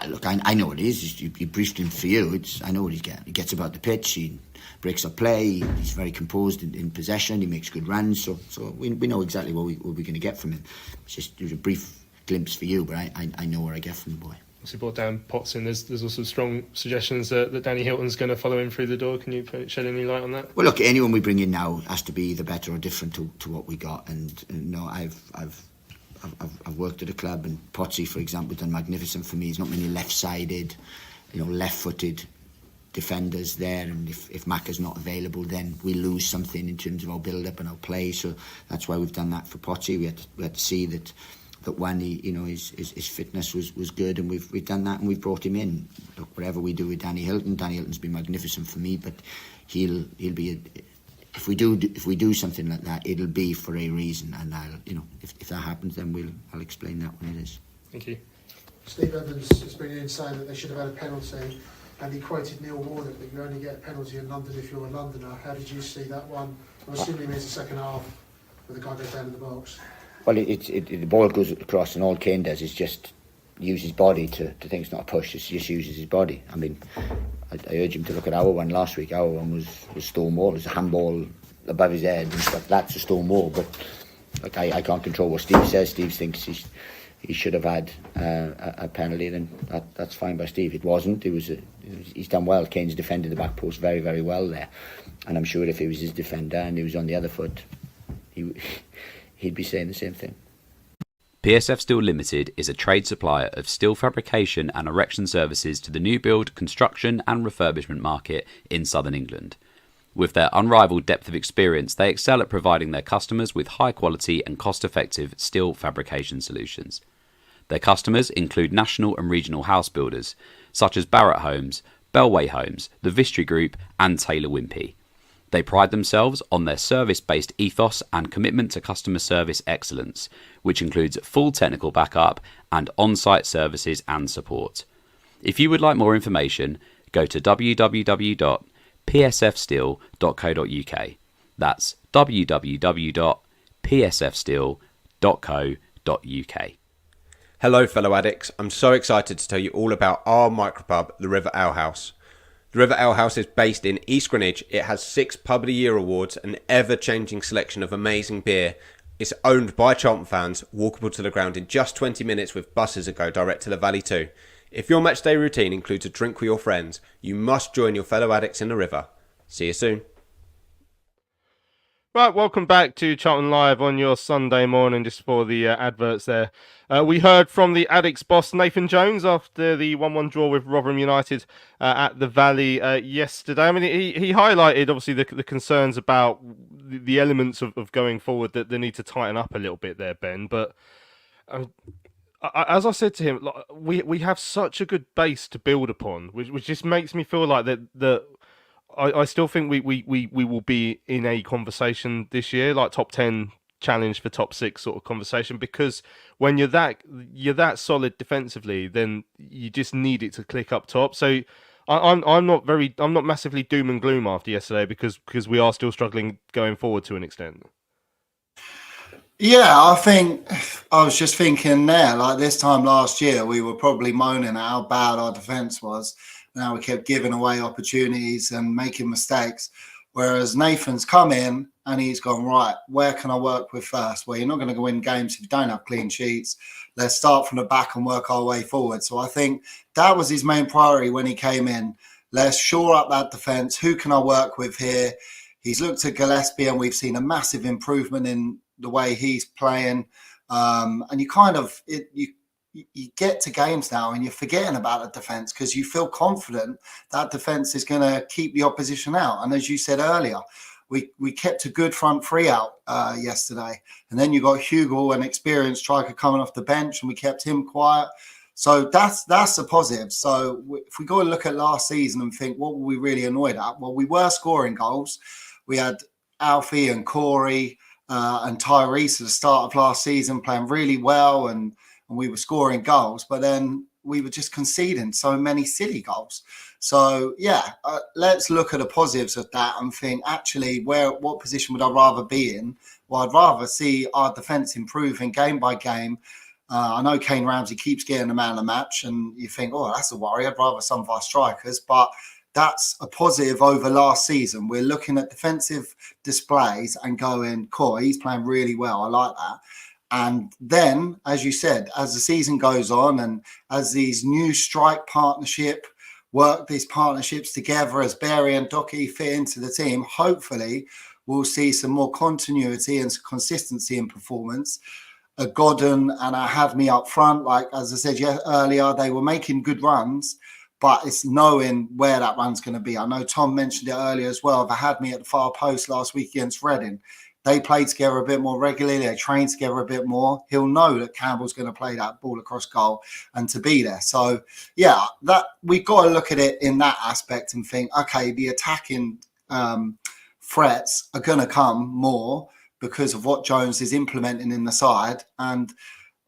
Look, I know what it is. You briefed him for you. I know what he's getting. He gets about the pitch. He breaks up play. He's very composed in possession. He makes good runs. So we know exactly what we're going to get from him. It was a brief glimpse for you, but I know where I get from the boy. Obviously brought down Potts in. There's also strong suggestions that Danny Hilton's going to follow him through the door. Can you shed any light on that? Well, look, anyone we bring in now has to be either better or different to what we got. And I've worked at a club, and Potsy, for example, done magnificent for me. There's not many left-sided, left-footed defenders there, and if Macca's not available, then we lose something in terms of our build-up and our play. So that's why we've done that for Potsy. We had to see that when his fitness was good, and we've done that, and we've brought him in. Look, whatever we do with Danny Hilton's been magnificent for me, but he'll be if we do something like that, it'll be for a reason, and I'll if that happens, then I'll explain that when it is. Thank you. Steve Evans has been in saying that they should have had a penalty, and he quoted Neil Warnock that you only get a penalty in London if you're a Londoner. How did you see that one? I'm assuming he means the second half, where the guy goes down in the box. Well, the ball goes across, and all Kane does is just use his body to think it's not a push. He just uses his body. I mean, I urge him to look at our one last week. Our one was Stonewall. It was a handball above his head and stuff. That's a Stonewall. But like, I can't control what Steve says. Steve thinks he should have had a penalty. Then that's fine by Steve. It wasn't. He's done well. Kane's defended the back post very, very well there. And I'm sure if he was his defender and he was on the other foot, he'd be saying the same thing. PSF Steel Limited is a trade supplier of steel fabrication and erection services to the new build, construction and refurbishment market in southern England. With their unrivaled depth of experience, they excel at providing their customers with high quality and cost-effective steel fabrication solutions. Their customers include national and regional house builders, such as Barratt Homes, Bellway Homes, the Vistry Group and Taylor Wimpey. They pride themselves on their service-based ethos and commitment to customer service excellence, which includes full technical backup and on-site services and support. If you would like more information, go to www.psfsteel.co.uk. That's www.psfsteel.co.uk. Hello fellow addicts, I'm so excited to tell you all about our micropub, the River Ale House. The River Ale House is based in East Greenwich. It has 6 Pub of the Year awards, an ever-changing selection of amazing beer. It's owned by Charlton fans, walkable to the ground in just 20 minutes with buses that go direct to the Valley too. If your matchday routine includes a drink with your friends, you must join your fellow addicts in the River. See you soon. Right, welcome back to Charlton Live on your Sunday morning, just for the adverts there. We heard from the Addicts boss, Nathan Jones, after the 1-1 draw with Rotherham United at the Valley yesterday. I mean, he highlighted, obviously, the concerns about the elements of going forward that they need to tighten up a little bit there, Ben. But as I said to him, like, we have such a good base to build upon, which just makes me feel like that I still think we will be in a conversation this year, like top 10 challenge for top 6 sort of conversation, because when you're that solid defensively, then you just need it to click up top. So I'm not massively doom and gloom after yesterday, because we are still struggling going forward to an extent. Yeah, I think I was just thinking there, like this time last year, we were probably moaning at how bad our defence was. Now we kept giving away opportunities and making mistakes. Whereas Nathan's come in and he's gone, right, where can I work with first? Well, you're not going to win games if you don't have clean sheets. Let's start from the back and work our way forward. So I think that was his main priority when he came in. Let's shore up that defence. Who can I work with here? He's looked at Gillespie and we've seen a massive improvement in the way he's playing. And you kind of, you get to games now and you're forgetting about the defence because you feel confident that defence is going to keep the opposition out. And as you said earlier, we kept a good front three out yesterday. And then you got Hugo, an experienced striker, coming off the bench, and we kept him quiet. So that's a positive. So if we go and look at last season and think, what were we really annoyed at? Well, we were scoring goals. We had Alfie and Corey and Tyreece at the start of last season playing really well, and we were scoring goals, but then we were just conceding so many silly goals. So yeah, let's look at the positives of that and think, actually, what position would I rather be in? Well, I'd rather see our defence improving game by game. I know Kane Ramsey keeps getting the man of the match, and you think, oh, that's a worry. I'd rather some of our strikers, but that's a positive over last season. We're looking at defensive displays and going, cool, he's playing really well. I like that. And then, as you said, as the season goes on and as these new strike partnership work these partnerships together, as Barry and Docky fit into the team, hopefully we'll see some more continuity and some consistency in performance. A Godden and a Had Me up front, like as I said earlier, they were making good runs, but it's knowing where that run's going to be. I know Tom mentioned it earlier as well. They had me at the far post last week against Reading. They played together a bit more regularly. They trained together a bit more. He'll know that Campbell's going to play that ball across goal and to be there. So, yeah, that we've got to look at it in that aspect and think, okay, the attacking threats are going to come more because of what Jones is implementing in the side, and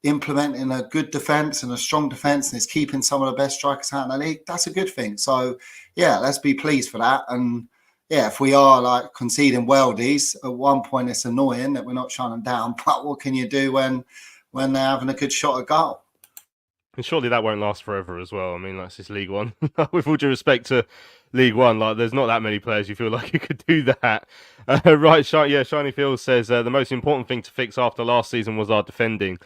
implementing a good defence and a strong defence, and is keeping some of the best strikers out in the league. That's a good thing. So, yeah, let's be pleased for that. And yeah, if we are like conceding worldies, at one point it's annoying that we're not shutting them down. But what can you do when they're having a good shot at goal? And surely that won't last forever as well. I mean, that's just League One. With all due respect to League One, like there's not that many players you feel like you could do that. Right, Shiny Fields says the most important thing to fix after last season was our defending.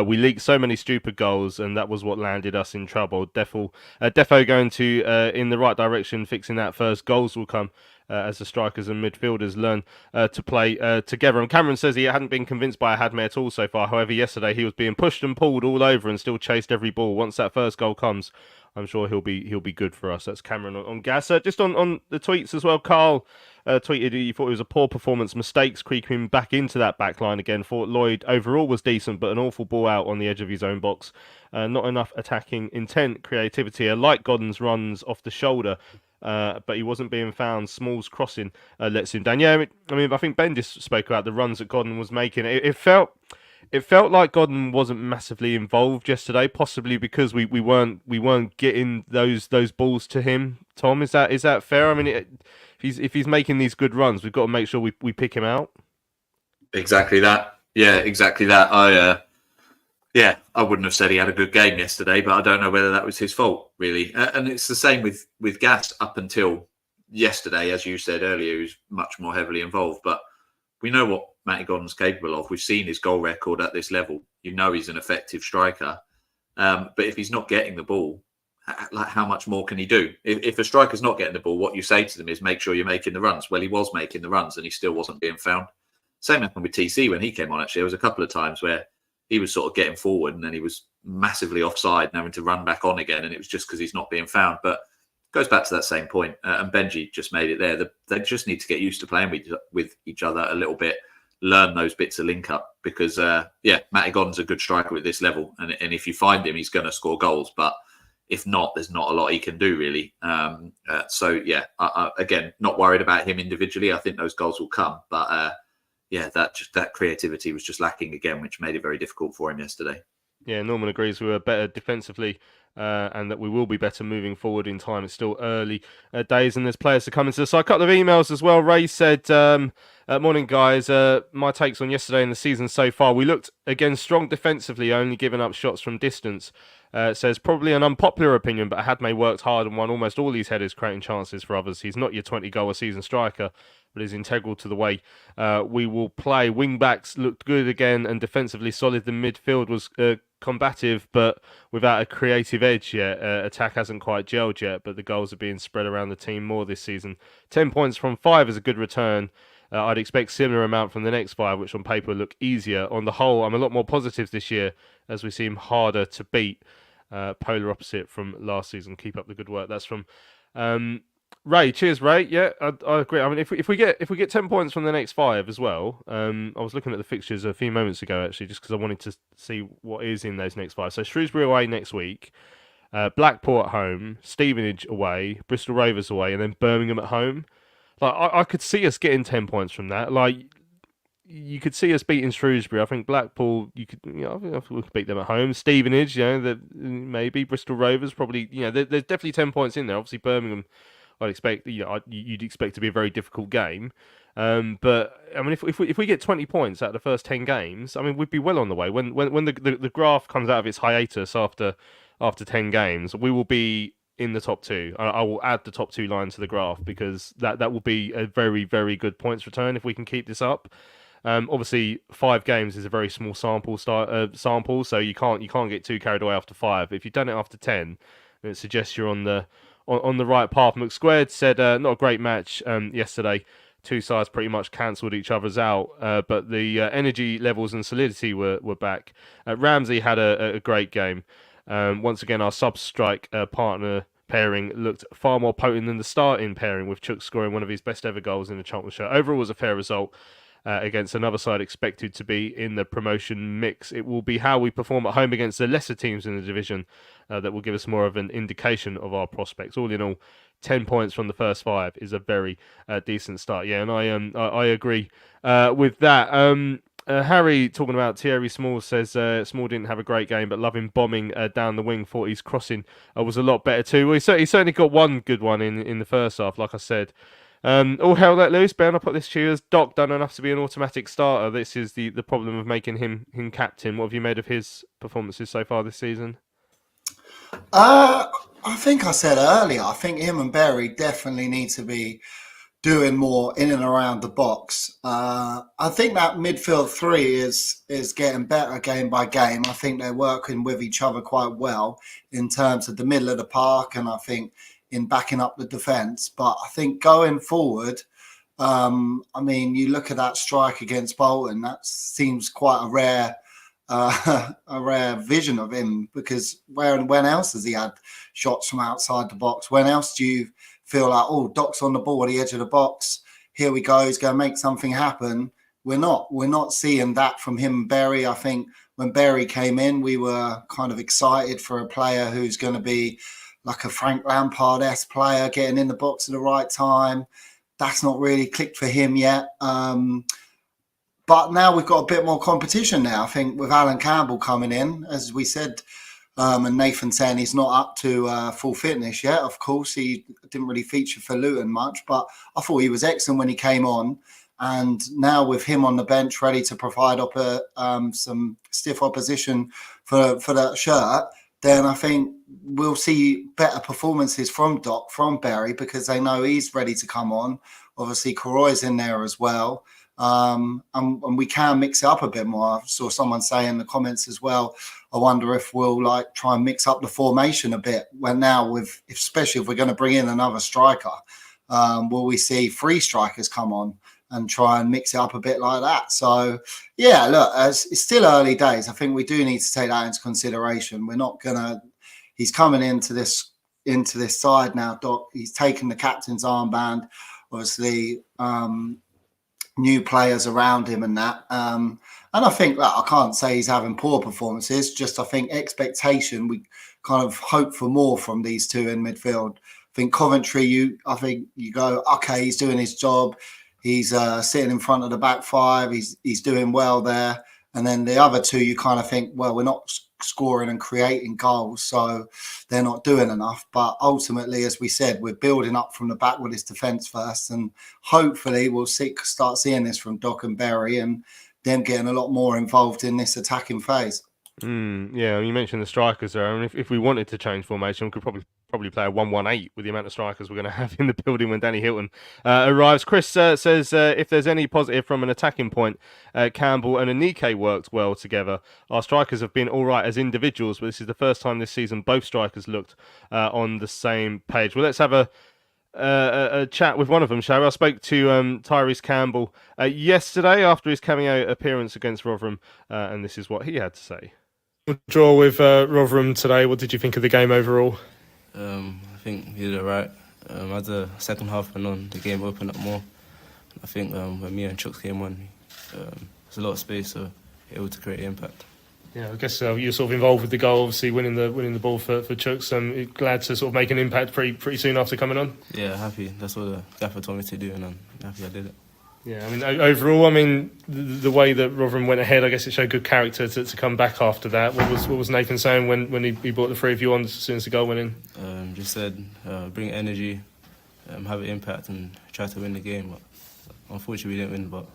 We leaked so many stupid goals, and that was what landed us in trouble. Defo going to in the right direction, fixing that first. Goals will come as the strikers and midfielders learn to play together. And Cameron says he hadn't been convinced by Hadme at all so far. However, yesterday he was being pushed and pulled all over and still chased every ball. Once that first goal comes, I'm sure he'll be good for us. That's Cameron on gas. Just on the tweets as well, Carl tweeted he thought it was a poor performance, mistakes creeping back into that back line again. Thought Lloyd overall was decent, but an awful ball out on the edge of his own box. Not enough attacking intent, creativity. I like Godden's runs off the shoulder, but he wasn't being found. Small's crossing lets him down. Yeah, I mean, I think Ben just spoke about the runs that Godden was making. It felt like Godden wasn't massively involved yesterday, possibly because we weren't getting those balls to him. Tom, is that fair? I mean, if he's making these good runs, we've got to make sure we pick him out. Exactly that. Yeah, exactly that. I wouldn't have said he had a good game yesterday, but I don't know whether that was his fault, really. And it's the same with Gas up until yesterday, as you said earlier, he was much more heavily involved. But we know what Matty Godden's capable of. We've seen his goal record at this level. You know he's an effective striker. But if he's not getting the ball, like how much more can he do? If a striker's not getting the ball, what you say to them is make sure you're making the runs. Well, he was making the runs and he still wasn't being found. Same happened with TC when he came on, actually. There was a couple of times where he was sort of getting forward and then he was massively offside and having to run back on again. And it was just because he's not being found. But it goes back to that same point. And Benji just made it there. They just need to get used to playing with each other a little bit, learn those bits of link up because, Matty Godden's a good striker at this level. And if you find him, he's going to score goals. But if not, there's not a lot he can do, really. Again, not worried about him individually. I think those goals will come. But, that creativity was just lacking again, which made it very difficult for him yesterday. Yeah, Norman agrees we were better defensively and that we will be better moving forward in time. It's still early days and there's players to come into. So a couple of emails as well. Ray said, morning guys, my takes on yesterday in the season so far. We looked, again, strong defensively, only giving up shots from distance. Says, probably an unpopular opinion, but Hadmay worked hard and won almost all these headers, creating chances for others. He's not your 20-goal-a-season striker, but is integral to the way we will play. Wing-backs looked good again and defensively solid. The midfield was combative, but without a creative edge yet. Attack hasn't quite gelled yet, but the goals are being spread around the team more this season. 10 points from 5 is a good return. I'd expect similar amount from the next 5, which on paper look easier. On the whole, I'm a lot more positive this year as we seem harder to beat. Polar opposite from last season. Keep up the good work. That's from Ray. Cheers, Ray. Yeah, I agree. I mean, if we get 10 points from the next 5 as well. I was looking at the fixtures a few moments ago actually, just because I wanted to see what is in those next 5. So Shrewsbury away next week, Blackpool at home, Stevenage away, Bristol Rovers away, and then Birmingham at home. Like I could see us getting 10 points from that. Like you could see us beating Shrewsbury. I think Blackpool, I think we could beat them at home. Stevenage, maybe Bristol Rovers, probably. There's definitely 10 points in there. Obviously Birmingham, I'd expect. You'd expect to be a very difficult game. But I mean, if we get 20 points out of the first 10 games, I mean, we'd be well on the way. When the graph comes out of its hiatus after 10 games, we will be in the top 2. I will add the top 2 line to the graph because that will be a very, very good points return if we can keep this up. Obviously, 5 games is a very small sample, so you can't get too carried away after 5. If you've done it after 10, then it suggests you're on the right path. McSquared said not a great match yesterday. 2 sides pretty much cancelled each other's out, but the energy levels and solidity were back. Ramsey had a great game. Once again, our sub-strike partner pairing looked far more potent than the starting pairing, with CHUKS scoring one of his best ever goals in the championship. Overall, was a fair result. Against another side expected to be in the promotion mix. It will be how we perform at home against the lesser teams in the division that will give us more of an indication of our prospects. All in all, 10 points from the first 5 is a very decent start. Yeah, and I agree with that. Harry, talking about Thierry Small, says Small didn't have a great game, but love him bombing down the wing. Thought his crossing was a lot better too. Well, he certainly got one good one in the first half, like I said. All hell let loose. Ben, I'll put this to you. As Doc done enough to be an automatic starter? This is the problem of making him captain. What have you made of his performances so far this season? I think I said earlier, I think him and Berry definitely need to be doing more in and around the box. I think that midfield 3 is getting better game by game. I think they're working with each other quite well in terms of the middle of the park, and I think in backing up the defence. But I think going forward, you look at that strike against Bolton, that seems quite a rare vision of him, because when else has he had shots from outside the box? When else do you feel like, oh, Doc's on the ball at the edge of the box, here we go, he's going to make something happen? We're not seeing that from him and Berry. I think when Berry came in, we were kind of excited for a player who's going to be like a Frank Lampard-esque player, getting in the box at the right time. That's not really clicked for him yet. But now we've got a bit more competition now, I think, with Alan Campbell coming in, as we said, and Nathan saying he's not up to full fitness yet. Of course, he didn't really feature for Luton much, but I thought he was excellent when he came on. And now with him on the bench, ready to provide some stiff opposition for that shirt, then I think we'll see better performances from Doc, from Berry, because they know he's ready to come on. Obviously, Karoy's in there as well. And we can mix it up a bit more. I saw someone say in the comments as well, I wonder if we'll try and mix up the formation a bit. When now, especially if we're going to bring in another striker, will we see 3 strikers come on? and try and mix it up a bit like that. So, yeah, look, it's still early days. I think we do need to take that into consideration. We're not gonna. He's coming into this side now, Doc. He's taken the captain's armband. Obviously, new players around him and that. And I think that I can't say he's having poor performances. Just I think expectation. We kind of hope for more from these two in midfield. I think Coventry. I think you go, okay, he's doing his job. He's sitting in front of the back five. He's doing well there. And then the other two, you kind of think, well, we're not scoring and creating goals, so they're not doing enough. But ultimately, as we said, we're building up from the back with this defence first, and hopefully we'll start seeing this from Doc and Berry and them getting a lot more involved in this attacking phase. Yeah, you mentioned the strikers there. I mean, if we wanted to change formation, we could probably play a 1-1-8 with the amount of strikers we're going to have in the building when Danny Hilton arrives. Chris says if there's any positive from an attacking point, Campbell and ANEKE worked well together. Our strikers have been all right as individuals, but this is the first time this season both strikers looked on the same page. Well, let's have a chat with one of them, shall we? I spoke to Tyreece Campbell yesterday after his cameo appearance against Rotherham, and this is what he had to say. Draw with Rotherham today. What did you think of the game overall? I think we did it right. As the second half went on, the game opened up more. I think when me and CHUKS came on, there's a lot of space, so able to create impact. Yeah, I guess you're sort of involved with the goal, obviously winning the ball for CHUKS. Glad to sort of make an impact pretty soon after coming on. Yeah, happy. That's what the gaffer told me to do, and I'm happy I did it. Yeah, I mean, overall, I mean, the way that Rotherham went ahead, I guess it showed good character to come back after that. What was Nathan saying when he brought the three of you on as soon as the goal went in? Just said, bring energy, have an impact, and try to win the game. But unfortunately, we didn't win,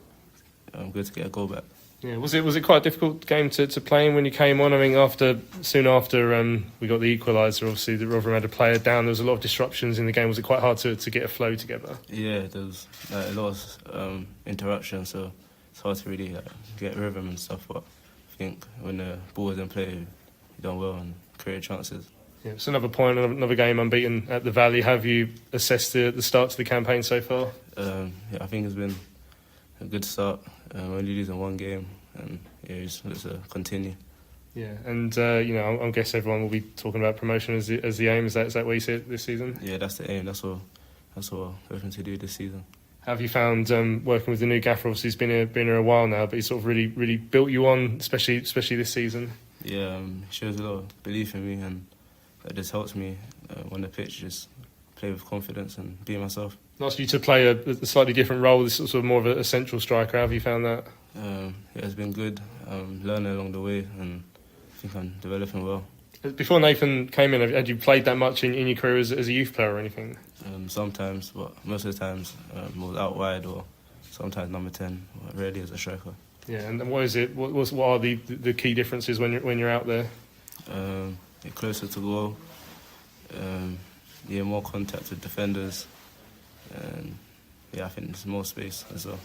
but good to get a goal back. Yeah, was it quite a difficult game to play in when you came on? I mean, soon after we got the equaliser, obviously the Rotherham had a player down. There was a lot of disruptions in the game. Was it quite hard to get a flow together? Yeah, there was a lot of interaction, so it's hard to really get rhythm and stuff. But I think when the ball is in play, you done well and create chances. Yeah, it's another point, another game unbeaten at the Valley. Have you assessed the start to the campaign so far? Yeah, I think it's been a good start. Only losing one game, and yeah, just let's continue. Yeah, and I guess everyone will be talking about promotion as the aim. Is that what you see it this season? Yeah, that's the aim. That's what we're hoping to do this season. How have you found working with the new gaffer? Obviously, he's been here a while now, but he's sort of really built you on, especially this season. Yeah, he shows a lot of belief in me, and that just helps me on the pitch. Just play with confidence and be myself. Asked you to play a slightly different role, this sort of more of a central striker. How have you found that? Yeah, it's been good. Learning along the way, and I think I'm developing well. Before Nathan came in, had you played that much in your career as a youth player or anything? Sometimes, but most of the times was out wide or sometimes number 10, but rarely as a striker. Yeah, and what is it? What are the key differences when you're out there? Get closer to goal. More contact with defenders. And I think there's more space as well.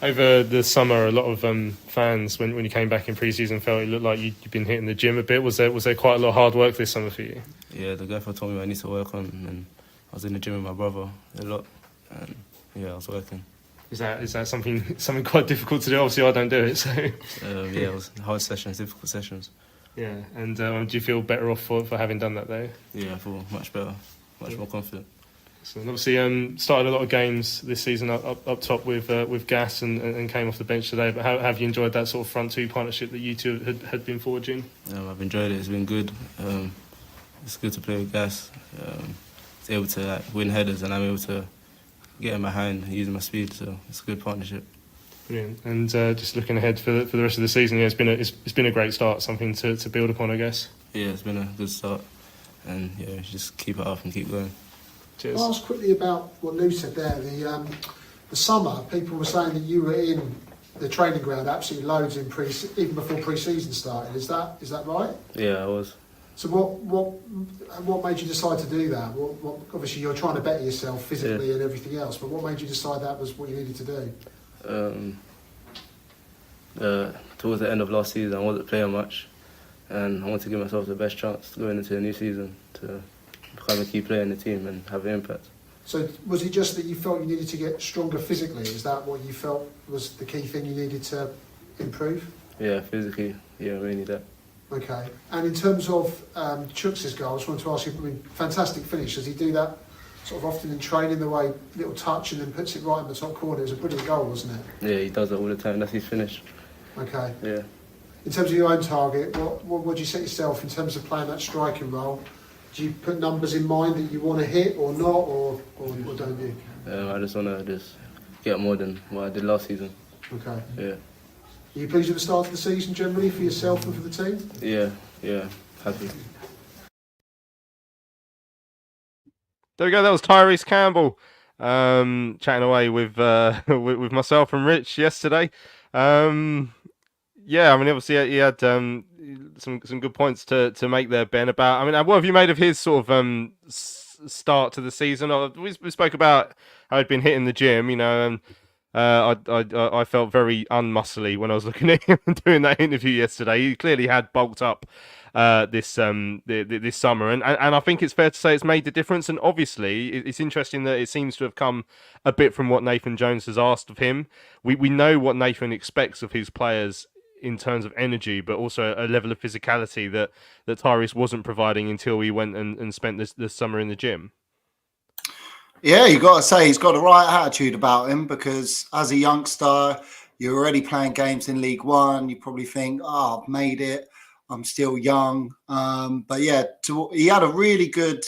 Over the summer, a lot of fans, when you came back in pre-season, felt it looked like you'd been hitting the gym a bit. Was there quite a lot of hard work this summer for you? Yeah, the gaffer told me I need to work on, and I was in the gym with my brother a lot, and I was working. Is that something quite difficult to do? Obviously, I don't do it, so. It was hard sessions, difficult sessions. Yeah, and do you feel better off for having done that though? Yeah, I feel much better, much more confident. So obviously, started a lot of games this season up top with Gas and came off the bench today. But how have you enjoyed that sort of front two partnership that you two had been forging? I've enjoyed it. It's been good. It's good to play with Gas. It's able to win headers, and I'm able to get in behind using my speed. So it's a good partnership. Brilliant. And just looking ahead for the rest of the season, it's been a great start, something to build upon, I guess. Yeah, it's been a good start, and just keep it up and keep going. Cheers. I'll ask quickly about what Lou said there. The summer, people were saying that you were in the training ground absolutely loads even before pre-season started. Is that right? Yeah, I was. So what made you decide to do that? What obviously you're trying to better yourself physically and everything else, but what made you decide that was what you needed to do? Towards the end of last season, I wasn't playing much, and I wanted to give myself the best chance going into the new season to become a key player in the team and have an impact. So was it just that you felt you needed to get stronger physically? Is that what you felt was the key thing you needed to improve? Yeah, physically, yeah, really that. Okay. And in terms of CHUKS' goal, I just wanted to ask you, I mean, fantastic finish. Does he do that sort of often in training, the way, little touch and then puts it right in the top corner? It was a brilliant goal, wasn't it? Yeah, he does it all the time. That's his finish. Okay. Yeah. In terms of your own target, what do you set yourself in terms of playing that striking role? Do you put numbers in mind that you want to hit or not, or don't you? I just want to get more than what I did last season. Okay. Yeah. Are you pleased with the start of the season generally for yourself and for the team? Yeah, happy. There we go. That was Tyreece Campbell chatting away with with myself and Rich yesterday. Yeah, I mean, obviously he had some good points to make there, Ben. About, I mean, what have you made of his sort of start to the season? We spoke about how he'd been hitting the gym, you know, and I felt very unmuscly when I was looking at him doing that interview yesterday. He clearly had bulked up this summer, and I think it's fair to say it's made the difference. And obviously, it's interesting that it seems to have come a bit from what Nathan Jones has asked of him. We know what Nathan expects of his players in terms of energy, but also a level of physicality that Tyreece wasn't providing until he went and spent this summer in the gym. Yeah, you got to say he's got the right attitude about him, because as a youngster, you're already playing games in League One. You probably think, oh, I've made it. I'm still young. But yeah, he had a really good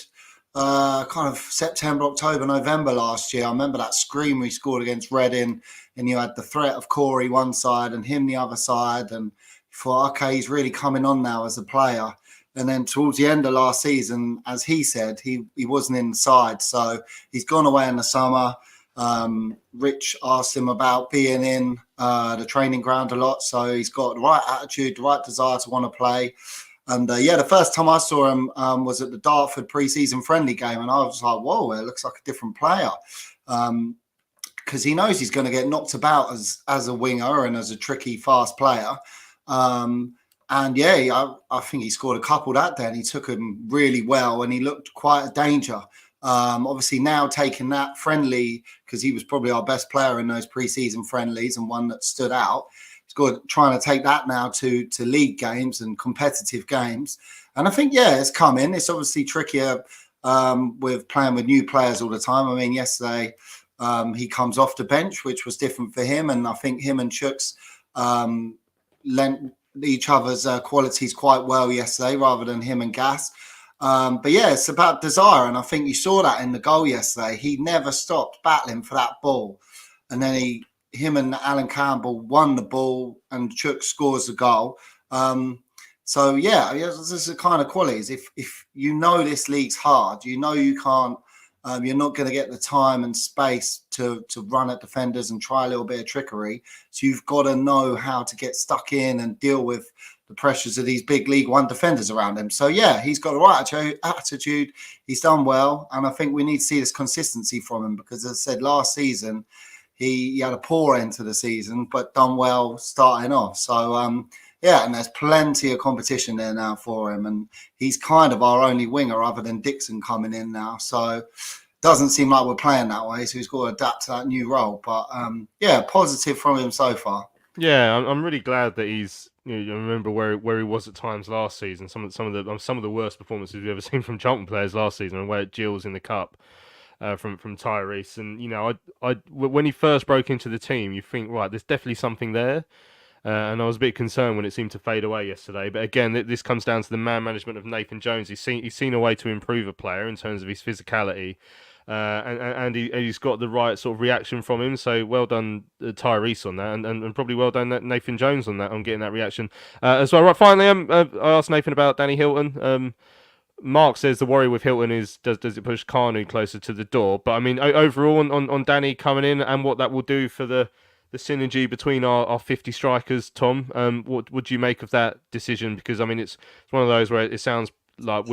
kind of September, October, November last year. I remember that screamer he scored against Reading, and you had the threat of Corey one side and him the other side. And you thought, okay, he's really coming on now as a player. And then towards the end of last season, as he said, he wasn't inside. So he's gone away in the summer. Rich asked him about being in the training ground a lot. So he's got the right attitude, the right desire to want to play. And yeah, the first time I saw him was at the Dartford pre-season friendly game. And I was like, whoa, it looks like a different player. Because he knows he's going to get knocked about as a winger and as a tricky, fast player. And yeah, I think he scored a couple that day, and he took him really well, and he looked quite a danger. Obviously now taking that friendly, because he was probably our best player in those pre-season friendlies and one that stood out. He's trying to take that now to league games and competitive games. And I think, yeah, it's coming. It's obviously trickier with playing with new players all the time. I mean, yesterday he comes off the bench, which was different for him. And I think him and CHUKS lent each other's qualities quite well yesterday, rather than him and Gas. But yeah, it's about desire, and I think you saw that in the goal yesterday. He never stopped battling for that ball, and then him and Alan Campbell won the ball, and CHUKS scores the goal. So yeah, this is the kind of qualities. If you know this league's hard, you know you can't. You're not going to get the time and space to run at defenders and try a little bit of trickery. So you've got to know how to get stuck in and deal with the pressures of these big League One defenders around him. So yeah, he's got the right attitude. He's done well. And I think we need to see this consistency from him, because as I said, last season, he had a poor end to the season, but done well starting off. So yeah, and there's plenty of competition there now for him. And he's kind of our only winger other than Dixon coming in now. So doesn't seem like we're playing that way. So he's got to adapt to that new role. But yeah, positive from him so far. Yeah, I'm really glad that he's. You remember where he was at times last season. Some of the worst performances we've ever seen from Charlton players last season, and where it Gills in the cup from Tyreece. And you know, when he first broke into the team, you think, right, there's definitely something there. And I was a bit concerned when it seemed to fade away yesterday. But again, this comes down to the man management of Nathan Jones. He's seen a way to improve a player in terms of his physicality, and he's got the right sort of reaction from him. So well done, Tyreece, on that, and probably well done Nathan Jones on that, on getting that reaction as well. Right, finally, I asked Nathan about Danny Hilton. Mark says the worry with Hilton is does it push Kanu closer to the door? But I mean, overall on Danny coming in and what that will do for the synergy between our 50 strikers, Tom, what would you make of that decision? Because I mean, it's one of those where it sounds like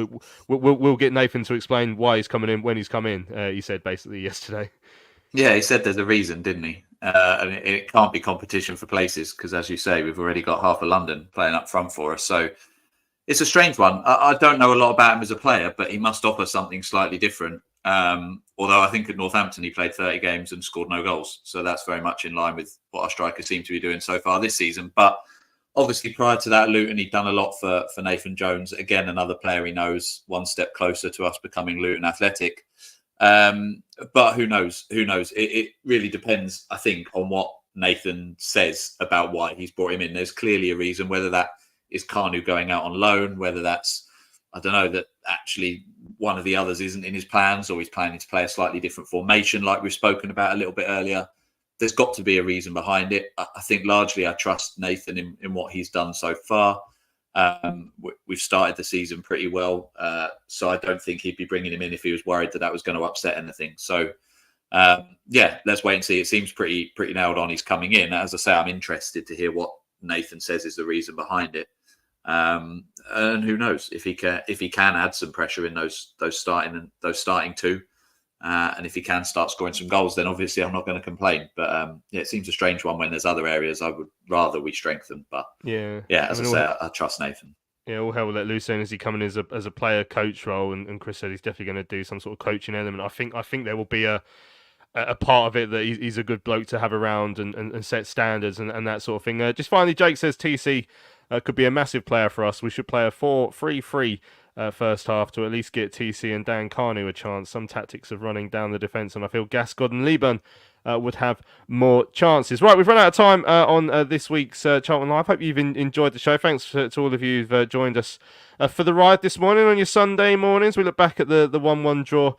we'll get Nathan to explain why he's coming in when he's come in. He said basically yesterday. Yeah, he said there's a reason, didn't he? And it can't be competition for places, because as you say, we've already got half of London playing up front for us. So it's a strange one. I don't know a lot about him as a player, but he must offer something slightly different. Although I think at Northampton he played 30 games and scored no goals. So that's very much in line with what our strikers seem to be doing so far this season. But obviously prior to that, at Luton, he'd done a lot for Nathan Jones. Again, another player he knows, one step closer to us becoming Luton Athletic. But who knows? Who knows? It really depends, I think, on what Nathan says about why he's brought him in. There's clearly a reason, whether that is Kanu going out on loan, whether that's, I don't know, that actually one of the others isn't in his plans, or he's planning to play a slightly different formation like we've spoken about a little bit earlier. There's got to be a reason behind it. I think largely I trust Nathan in what he's done so far. We've started the season pretty well, so I don't think he'd be bringing him in if he was worried that was going to upset anything. So, yeah, let's wait and see. It seems pretty nailed on. He's coming in. As I say, I'm interested to hear what Nathan says is the reason behind it. And who knows if he can add some pressure in those starting two. And if he can start scoring some goals, then obviously I'm not going to complain. But yeah, it seems a strange one when there's other areas I would rather we strengthen. But yeah, as I say, I trust Nathan. Yeah, all hell will let loose as he come in as a player coach role, and Chris said he's definitely going to do some sort of coaching element. I think there will be a part of it that he's a good bloke to have around and set standards and that sort of thing. Just finally, Jake says TC could be a massive player for us. We should play a 4-3-3 first half to at least get TC and Dan Kanu a chance. Some tactics of running down the defence, and I feel Gascod and Liban would have more chances. Right, we've run out of time on this week's Charlton Live. Hope you've enjoyed the show. Thanks to all of you who've joined us for the ride this morning on your Sunday mornings. We look back at the 1-1 draw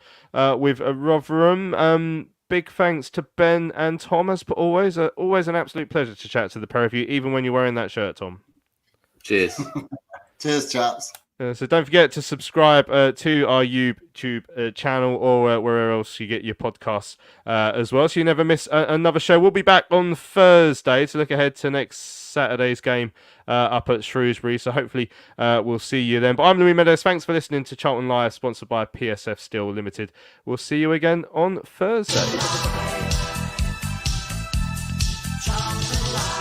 with Rotherham. Big thanks to Ben and Thomas, but always an absolute pleasure to chat to the pair of you, even when you're wearing that shirt, Tom. Cheers. Cheers, chaps. So don't forget to subscribe to our YouTube channel or wherever else you get your podcasts as well, so you never miss another show. We'll be back on Thursday to look ahead to next Saturday's game up at Shrewsbury, so hopefully we'll see you then. But I'm Louis Meadows. Thanks for listening to Charlton Live, sponsored by PSF Steel Limited. We'll see you again on Thursday. Charlton Live.